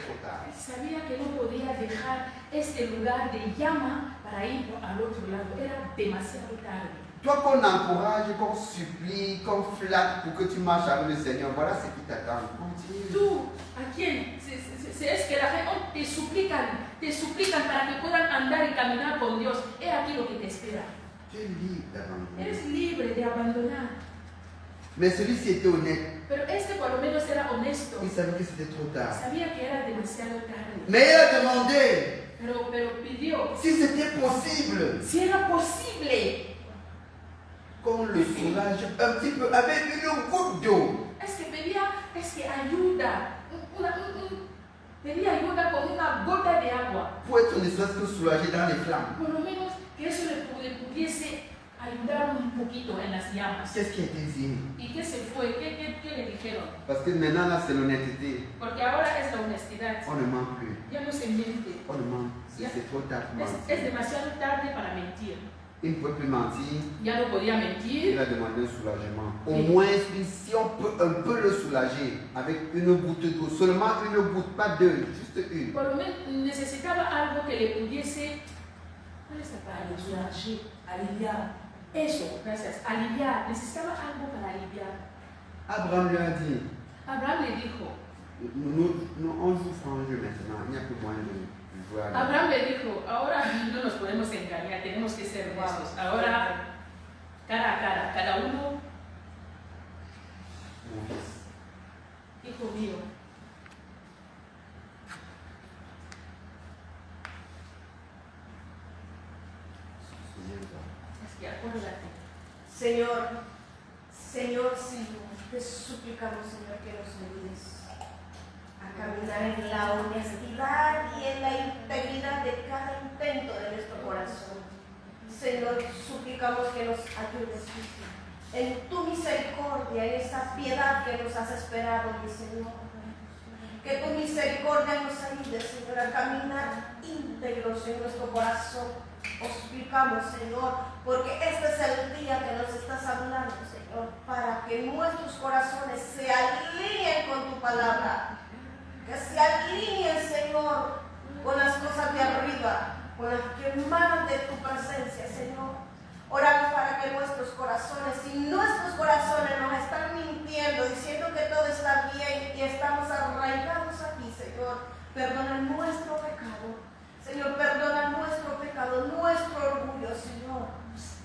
trop tard. Sabía que no podía dejar este lugar de llama para ir al otro lado. Era demasiado tarde. Toi qu'on encourage, qu'on supplie, qu'on flatte pour que tu marches avec le Seigneur, voilà ce qui t'attend. Continue. Tú, ¿a quién? Es que la gente te suplican para que puedan andar y caminar con Dios. He aquí lo que te espera. Tu es libre d'abandonner. Eres libre de abandonar. Mais celui-ci était honnête. Pero este por lo menos era honesto. Il savait que c'était trop tard. Sabía que era demasiado tarde. Mais il a demandé Pero pidió si c'était possible si era posible. qu'on le soulage un petit peu avec une goutte d'eau. Es que pedía ayuda. Pedía ayuda con una gota de agua. Pour être ne serait-ce que soulagé dans les flammes. Por lo menos que eso le pudiese ayudar un poquito en las llamas. Qu'est-ce qui a été dit? ¿Y qué se fue? ¿Qué le dijeron? Parce que maintenant, là, c'est l'honnêteté. Porque ahora es la honestidad. On ne ment plus. Ya no se miente. On ne ment. C'est trop tard pour Es mentir. demasiado tarde para mentir. Il ne pouvait plus mentir. Ya no podía Il mentir. a demandé un soulagement. Au Oui. moins, si on peut un peu le soulager avec une goutte d'eau, seulement une goutte, pas deux, juste une. Por lo menos necesitaba algo que le pudiese. ¿Cuál es la palabra? Aliviar. Eso, gracias. Aliviar. Necesitaba algo para aliviar. Abraham lui a dit, Abraham le dijo. on joue franc jeu maintenant, il n'y a plus moyen de jouer à Abraham le dijo, ahora no nos podemos engañar, tenemos que ser honestos. Ahora, cara a cara, cada uno, mon fils. hijo mío. Souviens-toi. Es que acuérdate. Señor, Señor, te suplicamos, Señor, que nos ayudes a caminar en la honestidad y en la integridad de cada intento de nuestro corazón. Señor, suplicamos que nos ayudes en tu misericordia, en esa piedad que nos has esperado, mi Señor. Que tu misericordia nos ayude, Señor, a caminar íntegros en nuestro corazón. Os suplicamos, Señor, porque este es el día que nos estás hablando, Señor, para que nuestros corazones se alineen con tu palabra, que se alineen, Señor, con las cosas de arriba, con las que emanan de tu presencia, Señor. Oramos para que nuestros corazones, si nuestros corazones nos están mintiendo, diciendo que todo está bien y estamos arraigados aquí, Señor, perdona nuestro pecado. Señor, perdona nuestro pecado, nuestro orgullo, Señor.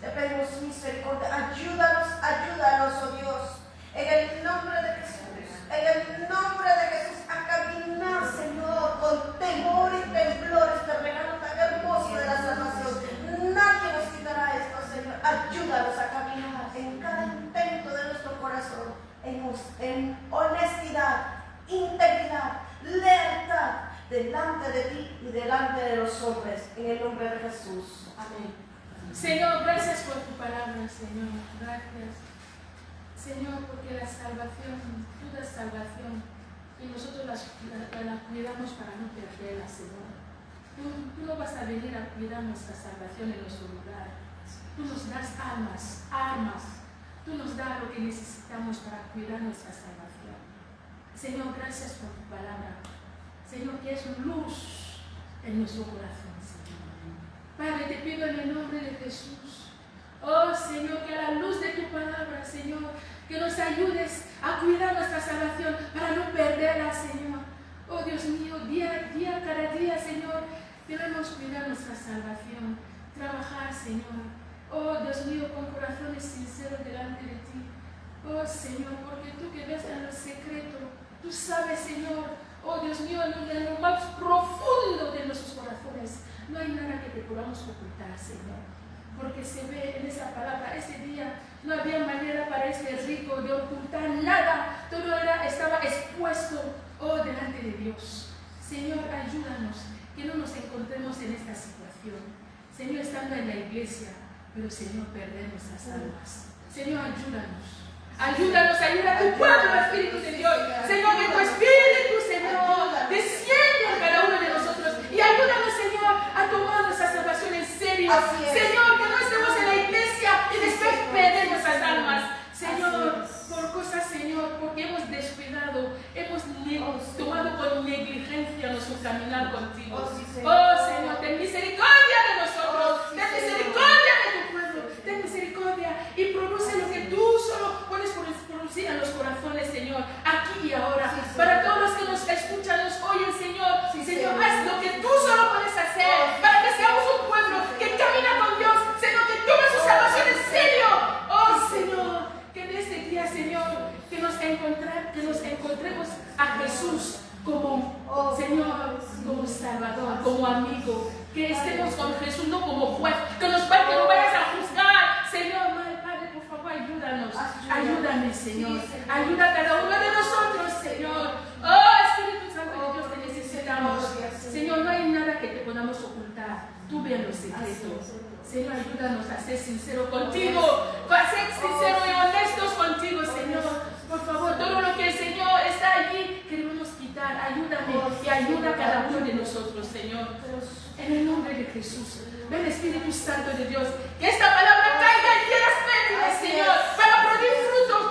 Te pedimos misericordia. Ayúdanos, oh Dios. En el nombre de Jesús. En el nombre de Jesús. A caminar, Señor, con temor y temblor este regalo tan hermoso de la salvación. Nadie nos quitará esto, Señor. Ayúdanos a caminar en cada intento de nuestro corazón. En honestidad, integridad, lealtad. Delante de ti y delante de los hombres, en el nombre de Jesús. Amén. Señor, gracias por tu palabra, Señor. Gracias. Señor, porque la salvación, tú das salvación y nosotros la cuidamos para no perderla, Señor. Tú no vas a venir a cuidar nuestra salvación en nuestro lugar. Tú nos das armas. Tú nos das lo que necesitamos para cuidar nuestra salvación. Señor, gracias por tu palabra. Señor, que es luz en nuestro corazón, Señor. Padre, te pido en el nombre de Jesús. Oh, Señor, que a la luz de tu palabra, Señor, que nos ayudes a cuidar nuestra salvación para no perderla, Señor. Oh, Dios mío, cada día, Señor, debemos cuidar nuestra salvación, trabajar, Señor. Oh, Dios mío, con corazones sinceros delante de ti. Oh, Señor, porque tú que ves en el secreto, tú sabes, Señor. Oh, Dios mío, en lo más profundo de nuestros corazones, no hay nada que te podamos ocultar, Señor. Porque se ve en esa palabra, ese día no había manera para este rico de ocultar nada. Todo estaba expuesto, oh, delante de Dios. Señor, ayúdanos, que no nos encontremos en esta situación. Señor, estando en la iglesia, pero Señor, perder nuestras almas. Señor, ayúdanos. Ayúdanos, ayuda a tu pueblo, Espíritu de Dios. Señor, que tu Espíritu, Señor, desciende en cada uno de nosotros y ayúdanos, Señor, a tomar Señor. Así es. Señor, que no estemos en la iglesia y después perdemos las almas. Señor, por cosas, Señor, porque hemos descuidado, hemos tomado con negligencia nuestro caminar contigo. Señor, ten misericordia de nosotros, ten misericordia de tu pueblo, ten misericordia y produce lo que tú solo puedes producir en los corazones, Señor, aquí y ahora. Para todos los que nos escuchan, nos oyen, Señor, Señor, haz lo que tú solo puedes hacer para que seamos un pueblo que camina con Dios, Señor, que tome su salvación en serio. Señor, que en este día, Señor, que nos encontremos a Jesús como Señor, como Salvador, como amigo, que estemos con Jesús no como juez, que no vayas a juzgar, Señor, Padre, por favor, ayúdanos, ayúdame, Señor, ayuda a cada uno de nosotros, Señor. Espíritu Santo de Dios, te necesitamos, Señor, no hay nada que te podamos ocultar, tú ve en los secretos. Señor, ayúdanos a ser sinceros contigo, a ser sinceros y honestos contigo, Señor. Por favor, todo lo que el Señor está allí, queremos quitar. Ayúdame y ayuda a cada uno de nosotros, Señor. En el nombre de Jesús. Ven, Espíritu Santo de Dios, que esta palabra caiga en tierras fértiles, Señor, para producir frutos.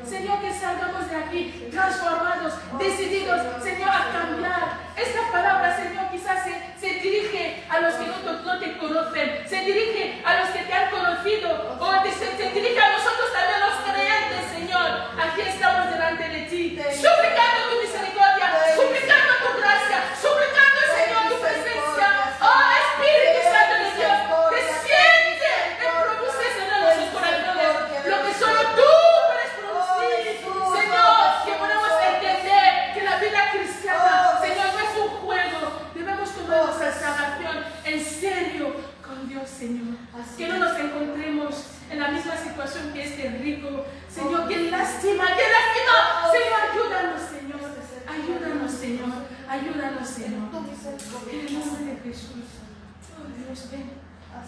Señor, que salgamos de aquí transformados, decididos, Señor, a cambiar. Esta palabra, Señor, quizás se dirige a los que no te conocen, se dirige a los que te han conocido, o se dirige a nosotros también, los creyentes, Señor. Aquí estamos delante de ti, suplicando tu misericordia, suplicando tu gracia, suplicando, Señor, tu presencia. Espíritu Santo de Dios, desciende y produce, Señor, en nuestros corazones lo que solo tú puedes producir, Señor, que podamos entender que la vida cristiana, Señor, no es un juego. Debemos tomar nuestra salvación en serio con Dios, Señor. Que no nos encontremos en la misma situación que este rico. Señor, qué lástima. Señor, ayúdanos, Señor. Ayúdanos, Señor. Ayúdanos, Señor. En el nombre de Jesús. Dios, ven.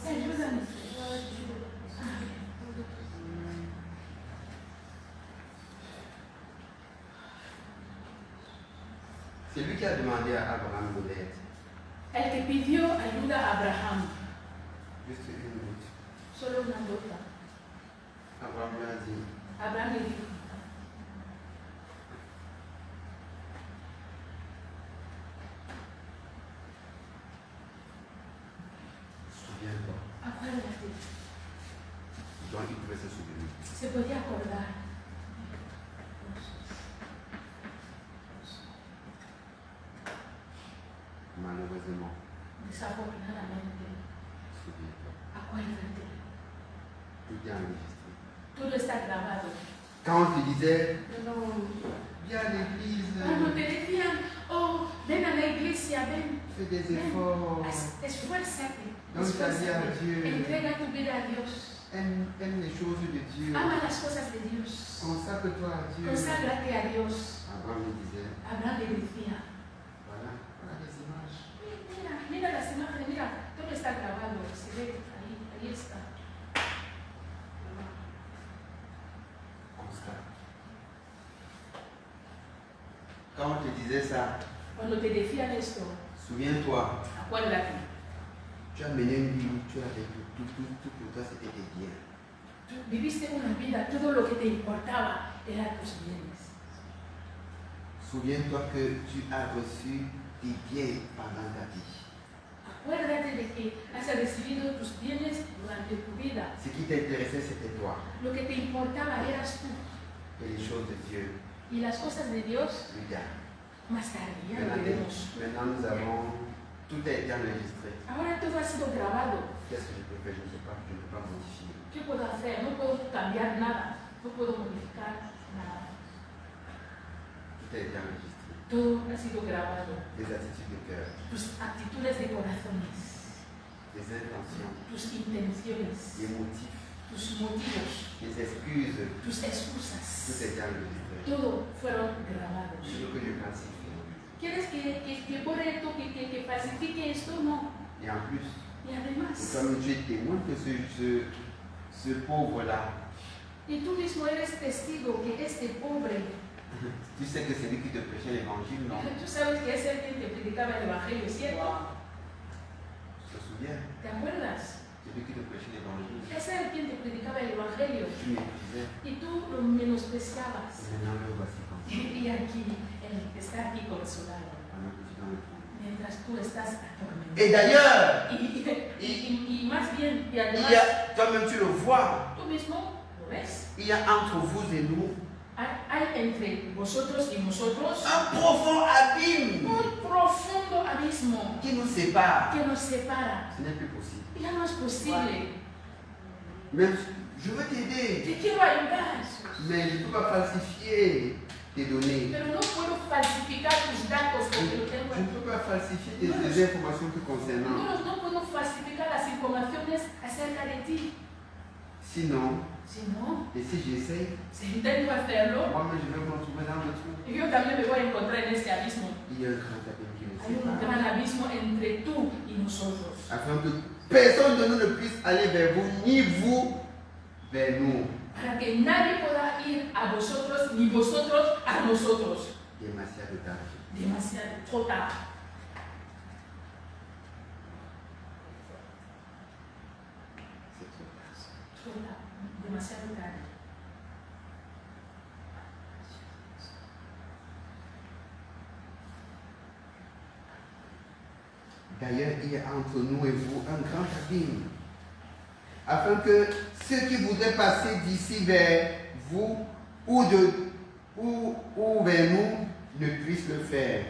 Ayúdanos. C'est lui qui a demandé à Abraham de l'aide. El que pidió ayuda a Abraham. Juste une minute. Solo una gota. Abraham lui a dit, Abraham le dijo, souviens-toi. acuérdate. Donc il pouvait se souvenir. Se podía acordar. Malheureusement, Desafortunadamente, souviens-toi. acuérdate. Tout est enregistré. Todo está grabado. Quand on te disait, No. viens à l'église, Cuando te decían, ven a la iglesia, ven, fais des efforts, esfuérzate, donne ta vie à Dieu, entrega tu vida a Dios, aime les choses de Dieu, ama las cosas de Dios, consacre-toi à Dieu. conságrate a Dios. Abraham lui disait, Abraham le decía, voilà les images. mira las imágenes, mira, todo está grabado, se ve ahí está. Constat. Quand on te disait ça, Cuando te decían esto, souviens-toi, acuérdate, tu as mené une vie où tu avais tout pour toi, c'était tes biens. tú viviste una vida, todo lo que te importaba eran tus bienes. Souviens-toi que tu as reçu tes biens pendant ta vie. Acuérdate de que has recibido tus bienes durante tu vida. Ce qui t'intéressait, c'était toi. Lo que te importaba eras tú. Et les choses de Dieu, Y las cosas de Dios, regarde. más tarde, ya lo veremos. Maintenant, nous avons tout a été enregistré. Ahora todo ha sido grabado. Qu'est-ce que je peux faire? Je ne peux pas modifier. ¿Qué puedo hacer? No puedo cambiar nada. No puedo modificar nada. Tout a été enregistré. Todo ha sido grabado. Les attitudes de cœur, Tus actitudes de corazones, les intentions, tus intenciones, les motifs, tus motivos, les excuses, tus tout excusas. a été enregistré. Todo fueron grabados. Je veux que je classifie. ¿Quieres que borre esto, que falsifique esto? No. Et en plus, Y además, comme tu es témoin que ce pauvre-là, y tú mismo eres testigo que este pobre, tu sais que c'est lui qui te prêchait l'évangile, non? tú sabes que es el que te predicaba el Evangelio, ¿cierto? Se souviens? ¿Te acuerdas? Celui qui te prêchait l'évangile. Ese era quien te predicaba el Evangelio Tu méprisais. y tú lo menospreciabas. Et maintenant, le voici comme ça. Y aquí, él está aquí consolado, Pendant que tu es dans le fond. mientras tú estás atormentado. Et d'ailleurs, Y más bien, y il y además, a, toi-même tu le vois, tú mismo lo ves. il y a entre vous et nous Hay entre vosotros y nosotros un profond abîme un profundo abismo qui nous sépare. que nos separa. Ce n'est plus possible. Ya no es posible. Mais je veux t'aider, Te quiero ayudar, mais je ne peux pas falsifier tes données. pero no puedo falsificar tus datos porque lo tengo Je ne aquí. peux pas falsifier des informations te concernant. No puedo falsificar las informaciones acerca de ti. Sinon, Si no, et si j'essaye, si intento hacerlo, moi-même je vais me retrouver dans le trou. yo también me voy a encontrar en este abismo. Il y a un grand abîme qui nous Hay un sépare. gran abismo entre tú y nosotros. Afin que personne de nous ne puisse aller vers vous, ni vous vers nous. Para que nadie pueda ir a vosotros ni vosotros a nosotros. Demasiado tarde. Demasiado, trop tard. C'est trop tard. Trop tard. Demasiado tarde. D'ailleurs, il y a entre nous et vous un grand abîme. Afin que ceux qui voudraient passer d'ici vers vous ou vers nous ne puissent le faire.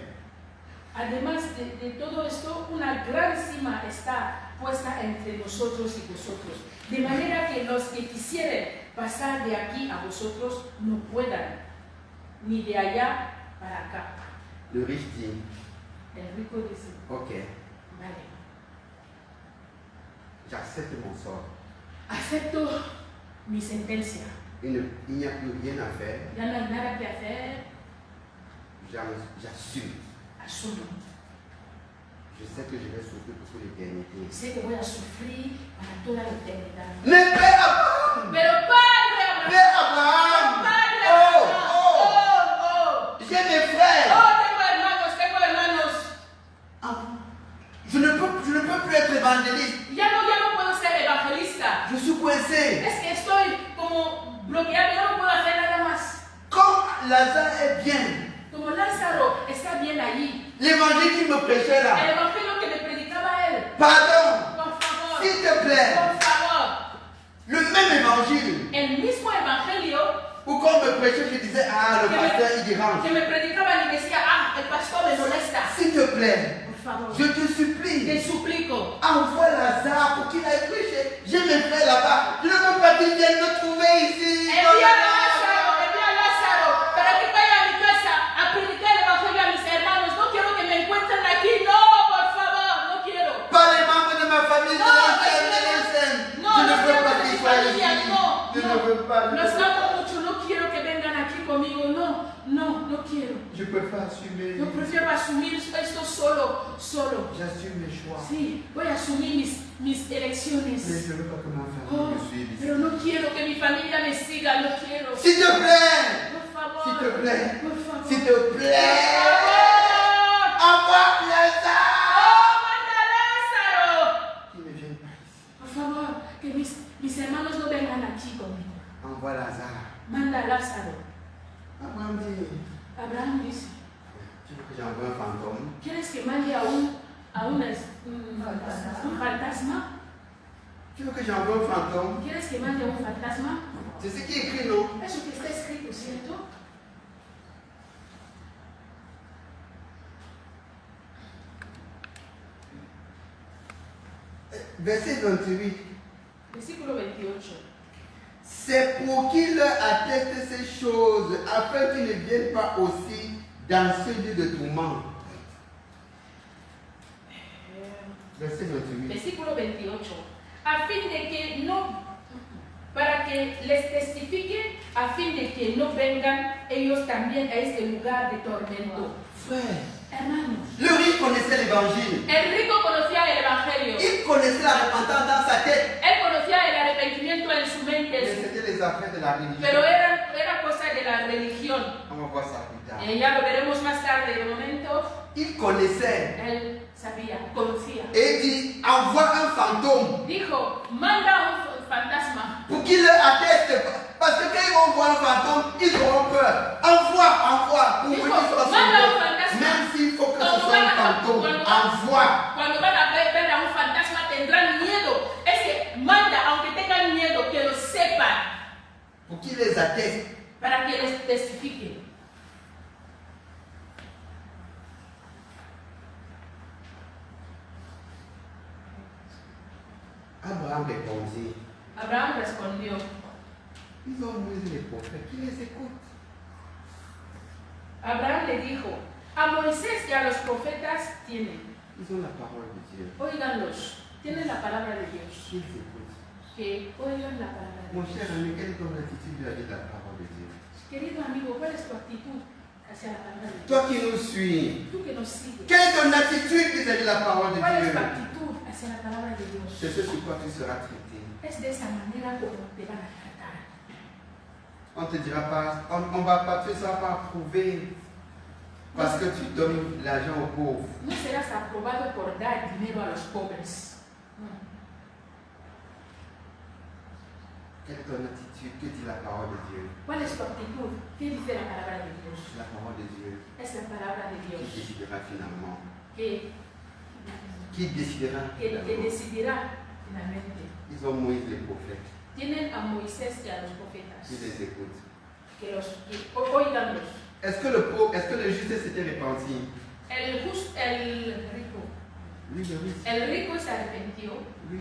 Además de todo esto, una gran cima está puesta entre nosotros y vosotros. De manera que los que quisieren pasar de aquí a vosotros no puedan, ni de allá para acá. Le riche dit, El rico dice, ok, vale, j'accepte mon sort. acepto mi sentencia. Il n'y a plus rien à faire. Ya no hay nada que hacer, J'assume. asumo. Je sais que je vais souffrir pour toute l'éternité. Sé que voy a sufrir para toda la eternidad. Mais Père Abraham! Pero Padre Abraham, Père Abraham! Padre Oh! Abraham, Oh! J'ai mes frères! tengo hermanos. Ah, je ne peux plus être évangéliste. Ya no puedo ser evangelista. Je suis coincé. Es que estoy como bloqueado, ya no puedo hacer nada más. Comme Lazare est bien. Como Lázaro está bien allí. L'évangile qu'il me prêchait El là. evangelio que me predicaba él. Pardon. Por favor. S'il te plaît. Por favor. Le même évangile. El mismo evangelio Ou quand on me prêchait, je disais, ah, le pasteur, il dérange. que me predicaban y decía, el pastor me molesta. S'il te plaît, Por favor. je te supplie, Te suplico. envoie Lazare pour qu'il aille prêcher. J'ai mes frères là-bas. Je ne veux pas qu'ils viennent me trouver ici. Envía a Lázaro para que vaya a mi casa a predicar el evangelio a mis hermanos. No quiero que me encuentren aquí. No, por favor, no quiero. Pas les membres de ma famille, No, de l'ancienne. no Je ne veux quiero pas que qu'ils mi soient familia, ici. no, Je ne veux pas. Los amo mucho, no quiero que vengan aquí conmigo. No quiero. Je peux pas assumer. Yo prefiero asumir esto solo. J'assume mes choix. Sí, voy a asumir mis Mais elecciones. je ne veux pas que ma famille Oh, me suive ici. pero no quiero que mi familia me siga, no quiero. S'il te plaît. Por favor. S'il te plaît. Por favor. S'il te plaît. Por favor. Envoie Lazare. ¡Oh, manda a Lázaro! Qu'ils ne viennent pas ici. Por favor, que mis hermanos no vengan aquí conmigo. Envoie Lazare. Manda a Lázaro. Abraham dit, Abraham dice, tu veux que j'envoie un fantôme? ¿quieres que mande a un fantasma? Tu veux que j'envoie un fantôme? ¿Quieres que mande a un fantasma? C'est ce qui est écrit, non? Eso que está escrito, ¿cierto? Verset 28. Versículo 28. C'est pour qu'il leur atteste ces choses, afin qu'ils ne viennent pas aussi dans ce lieu de tourment. Verset 28. Versículo 28. A fin de que no, para que les testifiquen, a fin de que no vengan ellos también a este lugar de tormento. Frère, Hermanos, le riche connaissait l'évangile. el rico conocía el evangelio. Il connaissait la repentance dans sa tête. Él conocía el arrepentimiento en su Mais mente, c'était les affaires de la religion. pero era cosa de la religión. On va voir ça plus tard. Ya lo veremos más tarde. De momento, il connaissait. Él sabía, conocía. Et il dit, envoie un fantôme Dijo, manda un fantasma pour qu'il leur atteste. Parce que quand ils vont voir un fantôme, ils auront peur. Envoie, pour Dijo, qu'ils soient manda un sauvés. fantasma. Même s'il faut que ce Cuando soit un van a- fantôme, cuando- envoie. Cuando van a ver a un fantasma tendrán miedo. Es que manda, aunque tengan miedo, que lo sepan Pour qu'il les atteste. para que les testifiquen. Abraham répondit, Abraham respondió, ils ont mis les prophètes, qui les écoutent. Abraham le dijo, a Moisés y a los profetas tienen, Ils ont la parole de Dieu. óiganlos, tienen la palabra de Dios, Qu'ils écoutent. que oigan la palabra de Mon Dios. cher ami, quelle est ton attitude vis-à-vis de la parole de Dieu? Querido amigo, ¿cuál es tu actitud hacia la palabra de Dios? Toi qui nous suis, Tú que nos sigues, quelle est ton attitude vis-à-vis de la parole de ¿cuál es Dieu? tu actitud hacia la palabra de Dios? C'est ce sur quoi tu seras traité. Es de esa manera como te van a tratar. On te dira pas, on va pas, tu ne seras pas approuvé parce que tu donnes l'argent aux pauvres. No serás aprobado por dar dinero a los pobres. No. Quelle est ton attitude? Que dit la parole de Dieu? ¿Cuál es tu actitud? ¿Qué dice la palabra de Dios? La parole de Dieu Es la palabra de qui Dios décidera finalement. que Qui décidera decidirá finalmente. Ils ont Moïse les prophètes. Tienen a Moisés y a los profetas. Qui les écoute? Oiganlos. Est-ce que le juste s'était repenti? El rico. Oui, mais oui. El rico se arrepintió. Oui.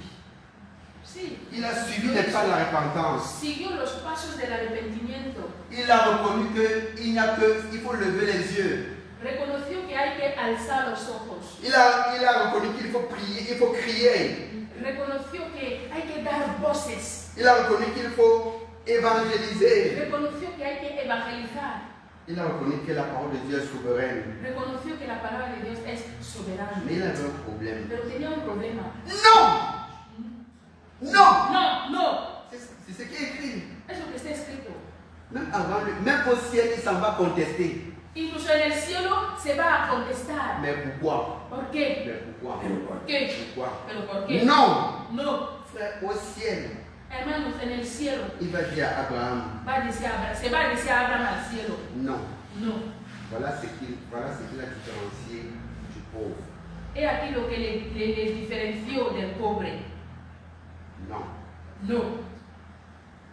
Sí. Il a suivi les pas de la repentance. Siguió los pasos del arrepentimiento. Il a reconnu qu'il faut lever les yeux. Reconoció que hay que alzar los ojos. Il a reconnu qu'il faut prier, il faut crier. Reconoció que hay que dar voces. Il a reconnu qu'il faut évangéliser. Reconoció que hay que evangelizar. Il a reconnu que la parole de Dieu est souveraine. Reconoció que la palabra de Dios es soberana. Mais il avait un problème. Pero tenía un problema. Non! Non! No, no. C'est ce qui est écrit. Es lo que está escrito. Même au ciel, il s'en va contester. Incluso en el cielo se va a contestar. Mais pourquoi? ¿Por qué? Mais pourquoi? ¿Pero por qué? Pourquoi? ¿Pero por qué? Non! No. Frère, au ciel, Hermanos, en el cielo il va dire à Abraham, se va a decir a Abraham al cielo. non. No. Voilà ce qu'il a différencié du pauvre. He aquí lo que le diferenció del pobre. Non. No.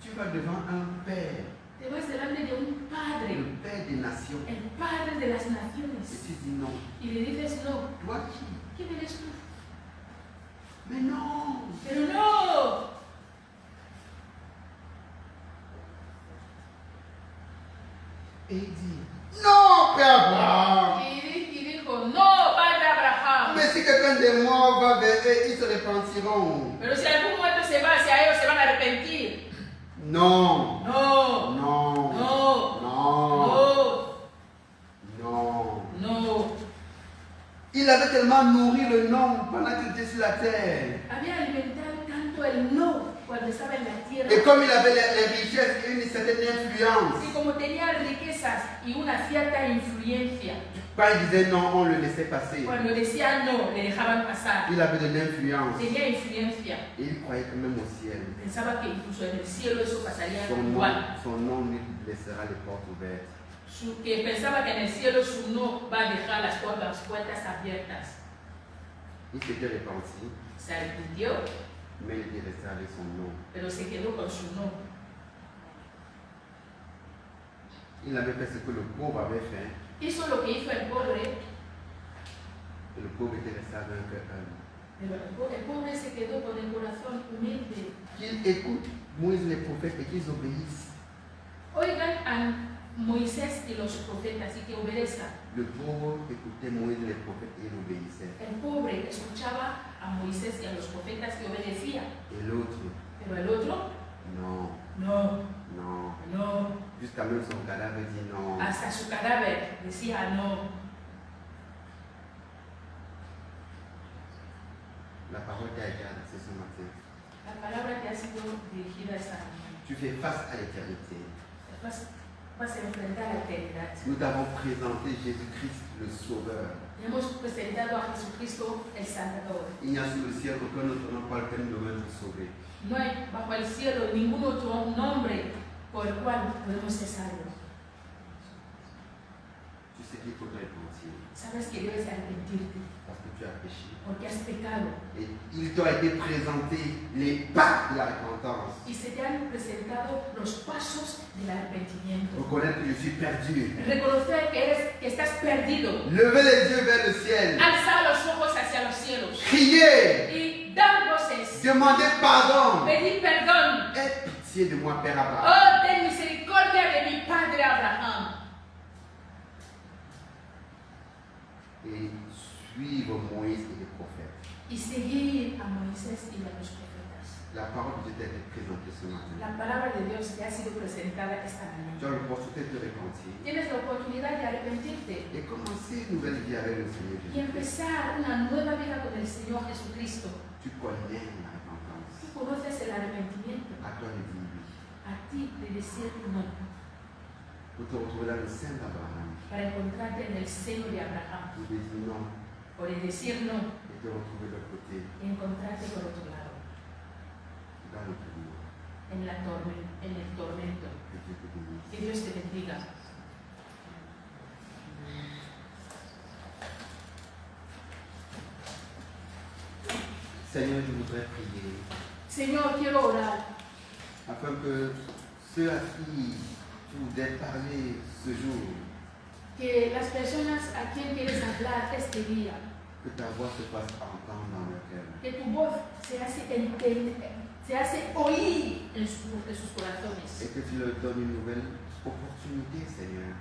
Tu vas devant un père, Te vas delante de un padre, le père des nations, el padre de las et naciones, tu dis non. y le dices no. Toi qui? ¿Quién eres tú? Mais non! Pero no. Et il dit, non, Père Abraham! Y dijo, no, padre Abraham. Mais si quelqu'un de moi va vers eux, ils se repentiront. Pero si algún muerto se va hacia ellos, se van a arrepentir. Non! No. Non! No. Non! No. Non! No. Il avait tellement nourri le non pendant qu'il était sur la terre. Había alimentado tanto el no cuando estaba en la tierra. Et comme il avait les richesses et une certaine influence, Y como tenía riquezas y una cierta influencia, quand il disait non, on le laissait passer. cuando decía no, le dejaban pasar. Il avait de l'influence. Tenía influencia. Et il croyait quand même au ciel. Pensaba que incluso en el cielo eso pasaría Son igual. nom lui laissera les portes ouvertes. Que pensaba que en el cielo su no va a dejar las puertas abiertas. Il s'était repenti, Se arrepintió, mais il est resté avec son nom. pero se quedó con su no. Il avait fait ce que le pauvre avait fait. Hizo lo que hizo el pobre, Et le pauvre était resté avec un cœur humble. pero el pobre se quedó con el corazón humilde. Qu'ils écoutent Moïse les prophètes et qu'ils obéissent. Oigan a Moisés y los profetas y que obedezcan. Le pauvre écoutait Moïse les prophètes et il obéissait. El pobre escuchaba a Moisés y a los profetas y obedecía. Et l'autre, Pero el otro, non, no, non. no. Jusqu'à même son cadavre dit non. Hasta su cadáver decía no. La parole t'a été adressée ce matin. La palabra te ha sido dirigida esta mañana. Tu fais face à l'éternité. Vas vas a enfrentar la eternidad. Nous t'avons présenté Jésus-Christ, le Sauveur. Hemos presentado a Jesucristo el Salvador. Il n'y a sous le ciel aucun autre nom par lequel nous devons être sauvés. No hay bajo el cielo ningún otro nombre por el cual podemos ser salvos. Tu sais qu'il faut te repentir Sabes que debes arrepentirte parce que tu as péché. porque has pecado Et il t'a été présenté les pas de la repentance. y se te han presentado los pasos del arrepentimiento. Reconnaître que je suis perdu. Reconocer que estás perdido. Lever les yeux vers le ciel. Alzar los ojos hacia los cielos Crier. y dar voces. Demander pardon. Pedir perdón. Aie pitié de moi, Père Abraham. Oh, ten misericordia de mi padre Abraham. Et suivre Moïse et les prophètes. Y seguir a Moisés y a los profetas. La parole de Dieu t'a été présentée ce matin. La palabra de Dios te ha sido presentada esta Tu mañana. as l'opportunité de te repentir Tienes la oportunidad de arrepentirte et commencer une nouvelle vie avec le Seigneur y Jésus. empezar una nueva vida con el Señor Jesucristo. Tu connais la repentance. Tú conoces el arrepentimiento. À toi de dire oui. A ti de decir no, Pour te retrouver dans le sein d'Abraham. para encontrarte en el seno de Abraham. Pour te dire non O de decir no et te retrouver de l'autre côté y encontrarte por otro lado, dans le tourment. en el tormento. Que Dieu te bénisse. Que Dios te bendiga. Seigneur, je voudrais prier Señor, quiero orar afin que ceux à qui tu voudrais parler ce jour, que las personas a quien quieres hablar este día, que ta voix se fasse entendre dans leur cœur. que tu voz se hace oír en sus corazones Et que tu leur donnes une nouvelle opportunité, Seigneur,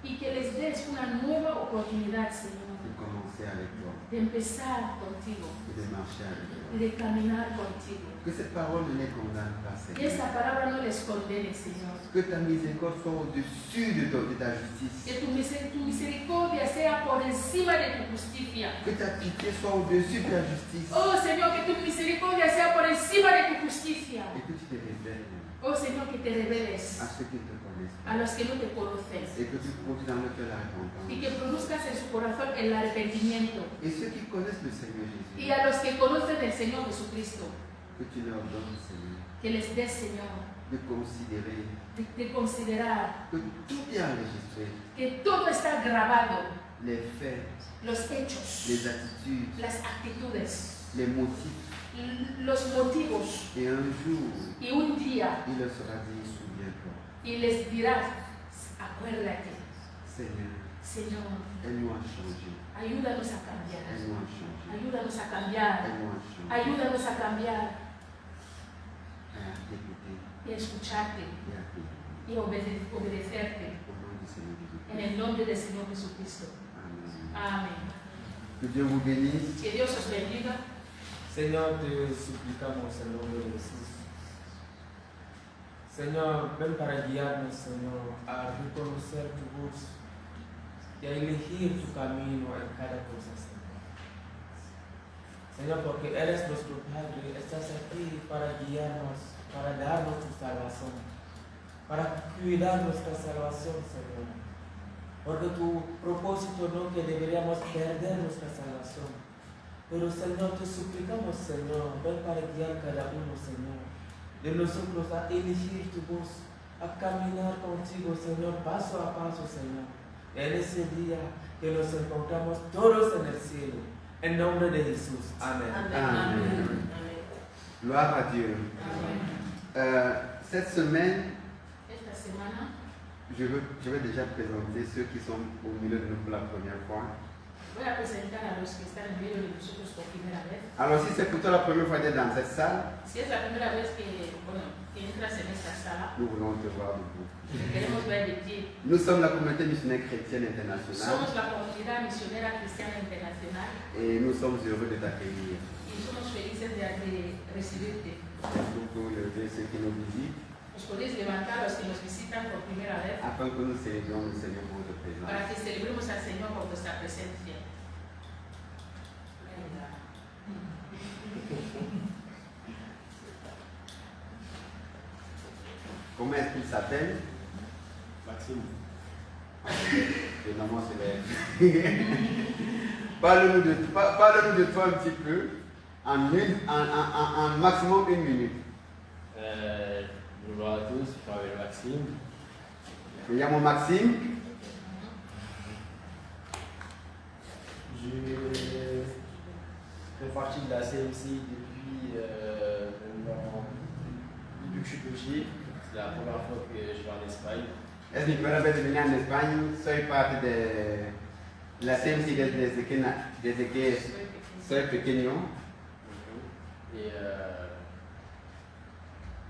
y que les des una nueva oportunidad, Señor, de commencer avec toi de empezar contigo et de marcher avec toi. y de caminar contigo. Que cette parole ne les condamne pas, Que Seigneur. esta palabra no les condene, Señor. Que ta miséricorde soit au-dessus de ta justice. Que tu misericordia sea por encima de tu justicia. Que ta pitié soit au-dessus de ta justice. Oh Señor, que tu misericordia sea por encima de tu justicia. Et que tu te révèles Oh Señor, que te reveles à ceux qui ne te connaissent a pas. los que no te conocen Et que tu produis dans le cœur la repentance. y que produzcas en su corazón el arrepentimiento. Et ceux qui connaissent le Seigneur Jésus, Y a los que conocen el Señor Jesucristo, que tu leur donnes, Seigneur, que les des, Señor, de considérer de considerar que tout est enregistré. que todo está grabado, Les faits, los hechos, les attitudes, las actitudes, les motifs. los motivos. Et un jour, Y un día, il leur sera dit, souviens-toi. y les dirás, acuérdate, Seigneur, Señor, elle nous a changé. ayúdanos a cambiar, Elle nous a changé. ayúdanos a cambiar, Elle nous a changé. ayúdanos a cambiar À t'écouter y a escucharte et à t'aimer. y a obedecerte Au nom du Seigneur Jésus. en el nombre del Señor Jesucristo. Amen. Amén. Que Dieu vous bénisse. Que Dios os bendiga. Señor, te suplicamos en nombre de Jesús. Señor, ven para guiarnos, Señor, a reconocer tu voz y a elegir tu camino en cada cosa, Señor. Señor, porque eres nuestro Padre, estás aquí para guiarnos, para darnos tu salvación, para cuidar nuestra salvación, Señor. Porque tu propósito no que deberíamos perder nuestra salvación. Pero Señor, te suplicamos, Señor, ven para guiar cada uno, Señor, de nosotros a elegir tu voz, a caminar contigo, Señor, paso a paso, Señor, en ese día que nos encontramos todos en el cielo, en nombre de Jesús. Amén. Amen. Gloire à Dieu. Cette semaine, Esta semana je vais déjà présenter ceux qui sont au milieu de nous pour la première fois. voy a presentar a los que están en medio de nosotros por primera vez. Alors, si c'est pour toi la première fois d'être dans cette salle, Si es la primera vez que entras en esta sala, nous voulons te voir debout. queremos ver de ti. Nous sommes la communauté missionnaire chrétienne internationale Somos la comunidad misionera cristiana internacional et nous sommes heureux de t'accueillir. y somos felices de recibirte. Vous pouvez lever ceux qui nous visitent Os podéis levantar a los que nos visitan por primera vez afin que nous célébrions le Seigneur pour votre présence. para que celebremos al Señor por vuestra presencia. Comment est-ce qu'il s'appelle? Maxime. Le nom c'est vrai. Parle-nous de toi un petit peu, en maximum 1 minute. Bonjour à tous, je m'appelle Maxime. Il y a mon Maxime. Je fais partie de la CMC depuis que je suis petit. C'est la première fois que je vais en Espagne. Es mi primera vez venir en Espagne. Soy parte de la CMC desde que soy pequeño. Et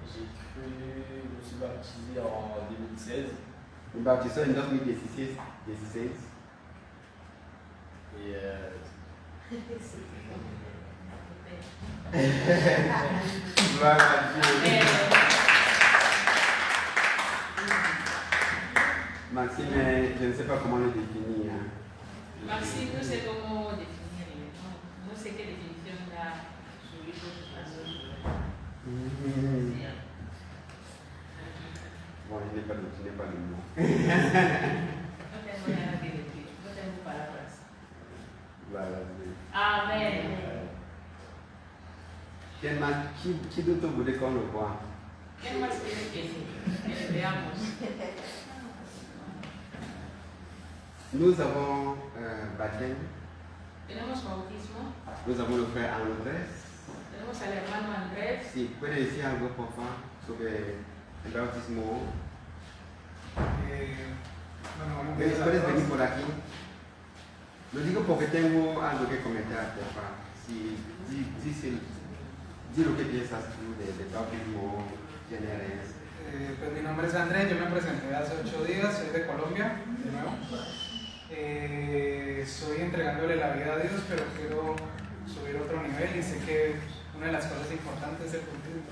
je me suis baptisé en 2016. Me bautizó en 2016. Et Gloire à Dieu. Maxime, je ne sais pas comment le définir. Maxime, no sé cómo definirlo, no sé qué definición da su hijo, su pastor. Bon, je n'ai pas de mot. No tengo nada que decir, no tengo palabras. Gloire à Dieu. Amén. Qui d'autre voulait qu'on le voit? ¿Qué más quiere que le veamos? Nous avons baptême. Tenemos bautismo, Nous avons le frère Andrés. tenemos al hermano Andrés. Si puede decir algo, por favor, sobre el bautismo. Bueno, ¿Puedes venir por aquí? Lo digo porque tengo algo que comentar, por favor. Di lo que piensas tú del bautismo, quién eres. Pues mi nombre es Andrés, yo me presenté hace 8 días, soy de Colombia, de nuevo. Estoy entregándole la vida a Dios, pero quiero subir a otro nivel y sé que una de las cosas importantes es el bautismo.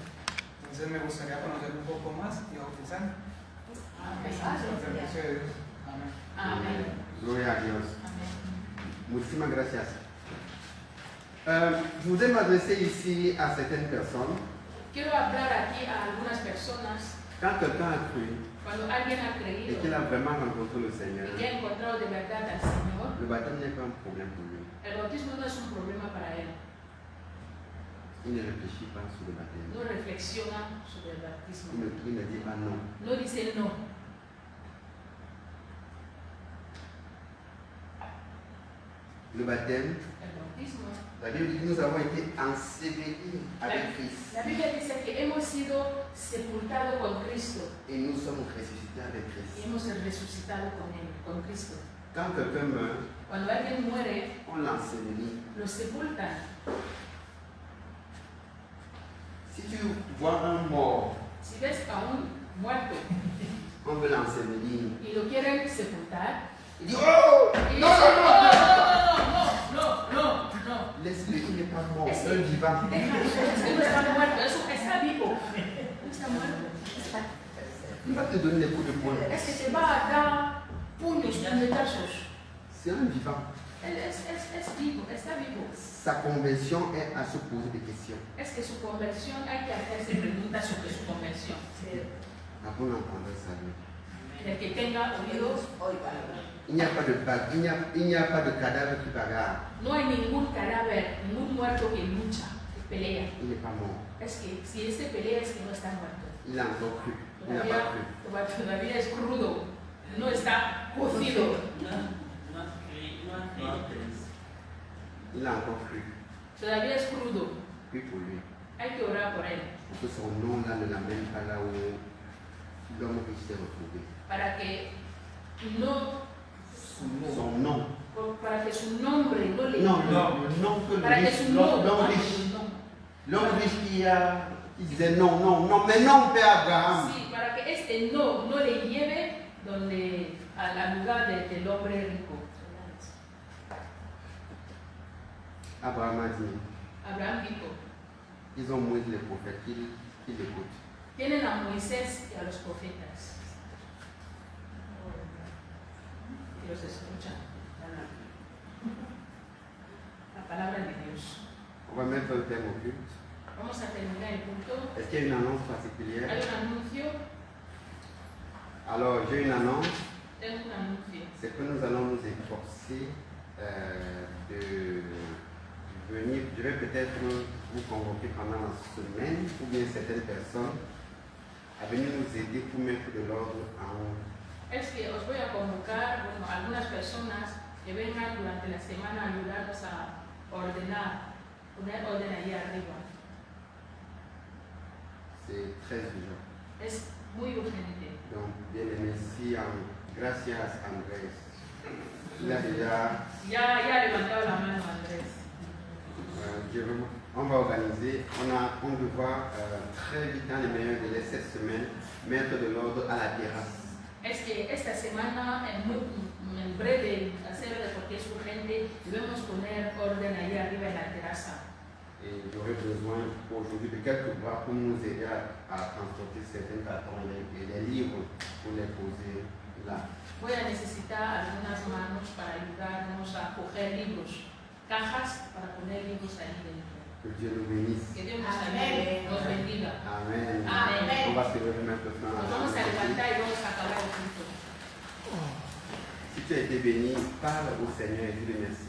Entonces me gustaría conocer un poco más y bautizar. Con el servicio de Dios. Amén. Amén. Gloria a Dios. Amén. Muchísimas gracias. Je voudrais m'adresser ici à certaines personnes. Quiero hablar aquí a algunas personas. Quand quelqu'un a cru Cuando alguien ha et creído qu'il a vraiment rencontré le Seigneur, y que ha encontrado de verdad al Señor, le baptême n'est pas un problème pour lui. el bautismo no es un problema para él. Il ne réfléchit pas sur le baptême. No reflexiona sobre el bautismo. Il ne dit pas non. No dice no. Le baptême, El bautismo. la Bible dit que nous avons été ensevelis avec Christ La Biblia dice que hemos sido sepultados con Cristo et nous sommes ressuscités avec y Christ. hemos resucitado con Él, con Cristo. Quand quelqu'un meurt, Cuando alguien muere, on l'ensevelit. lo sepultan. Si tu vois un mort, Si ves a un muerto on veut l'ensevelir. y lo quieren sepultar, Il dit oh y non, dice, non, non, no. laisse-le, il n'est pas mort, c'est un vivant. Déjalo, es que no está muerto, está vivo. No está muerto. Il va te donner des coups de poing. Es que te va a dar puños, puñetazos. C'est un vivant. Él es vivo, está vivo. Sa conversion est à se poser des questions. Es que su conversión, hay que hacerse preguntas sobre su conversión. Avant d'entendre ça. El que tenga oídos, Oigan. Il n'y a pas de balle, il n'y a pas de cadavre qui bagarre. no hay ningún cadáver, ningún muerto que lucha, que pelea. Il n'est pas mort. Es que si este pelea es que no está muerto. Il a encore cru. Il n'a pas cru. Todavía es crudo, no está cocido. Il a encore cru. Todavía es crudo. Prie pour lui. Hay que orar por él Pour que son nom là ne l'amène pas là où l'homme riche s'est retrouvé. para que no, Son nom. para que su nombre no le Non, le nom que para que su nombre, l'homme riche. L'homme riche qui disait non, mais non, Père Abraham. sí, para que este no le lleve al lugar del hombre rico. Abraham a dit, Abraham dijo, ils ont Moïse les prophètes, qu'ils écoutent. tienen a Moisés y a los profetas. Y los escuchan. La palabra de Dios. On va mettre un thème au culte. Vamos a terminar el punto. Est-ce qu'il y a une annonce particulière? Hay un anuncio. Alors, j'ai une annonce, Tengo un anuncio. c'est que nous allons nous efforcer de venir. Je vais peut-être vous convoquer pendant la semaine, ou bien certaines personnes, à venir nous aider pour mettre de l'ordre en Es que os voy a convocar, bueno, algunas personas que vengan durante la semana a ayudarnos a ordenar, poner orden allí arriba. C'est très urgent. Es muy urgente. Donc, bien aimé, si gracias Andrés. Il a déjà, Ya ha levantado la mano Andrés. on va organiser, on devoir très vite dans les meilleurs délais cette semaine mettre de l'ordre à la terrasse. Es que esta semana, en breve, hacerlo porque es urgente, debemos poner orden allí arriba en la terraza. Et j'aurais besoin aujourd'hui de quelques bras pour nous aider à transporter certains cartons et les livres pour les poser là. Voy a necesitar algunas manos para ayudarnos a coger libros, cajas para poner libros ahí dentro. Que Dieu nous bénisse. Que Dios nos Amén. ayude, nos bendiga. Amen. Amen. On va se lever maintenant. Nos vamos a levantar y vamos a acabar juntos. Si tu as été béni, parle au Seigneur et dis-le merci.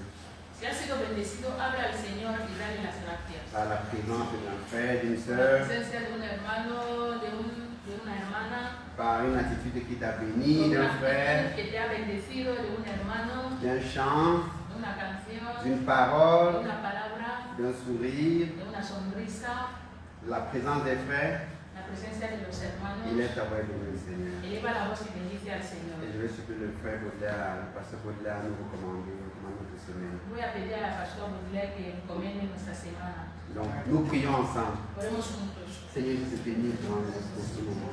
Si has sido bendecido, habla al Señor y dale las gracias. Par la présence d'un frère, d'une Por la sœur, presencia de un hermano, de una hermana, par une attitude qui t'a béni, por d'un una frère, actitud que te ha bendecido, de un hermano, d'un chant, de una canción, d'une de parole, una palabra, d'un sourire, de una sonrisa, la présence des frères. la presencia de los hermanos. Il est à voir le Seigneur. Eleva la voz y bendice al Señor. Et je vais supplier le frère Baudelaire, le pasteur Baudelaire, à nous recommander notre semaine. Voy a pedir al pastor Baudelaire que encomiende nuestra semana. Donc, nous prions ensemble. Oremos juntos. Seigneur, je te bénis pour ce moment.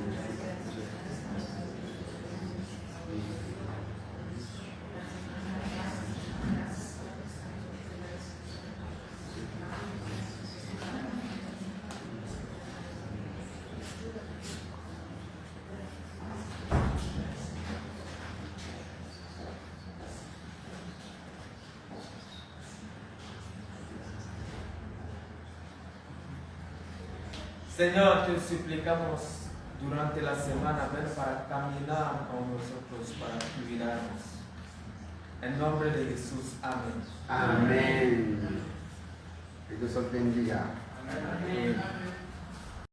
Señor, te suplicamos durante la semana, ven para caminar con nosotros, para cuidarnos. En nombre de Jesús, amén. Amén. Que Dios os bendiga. Amén.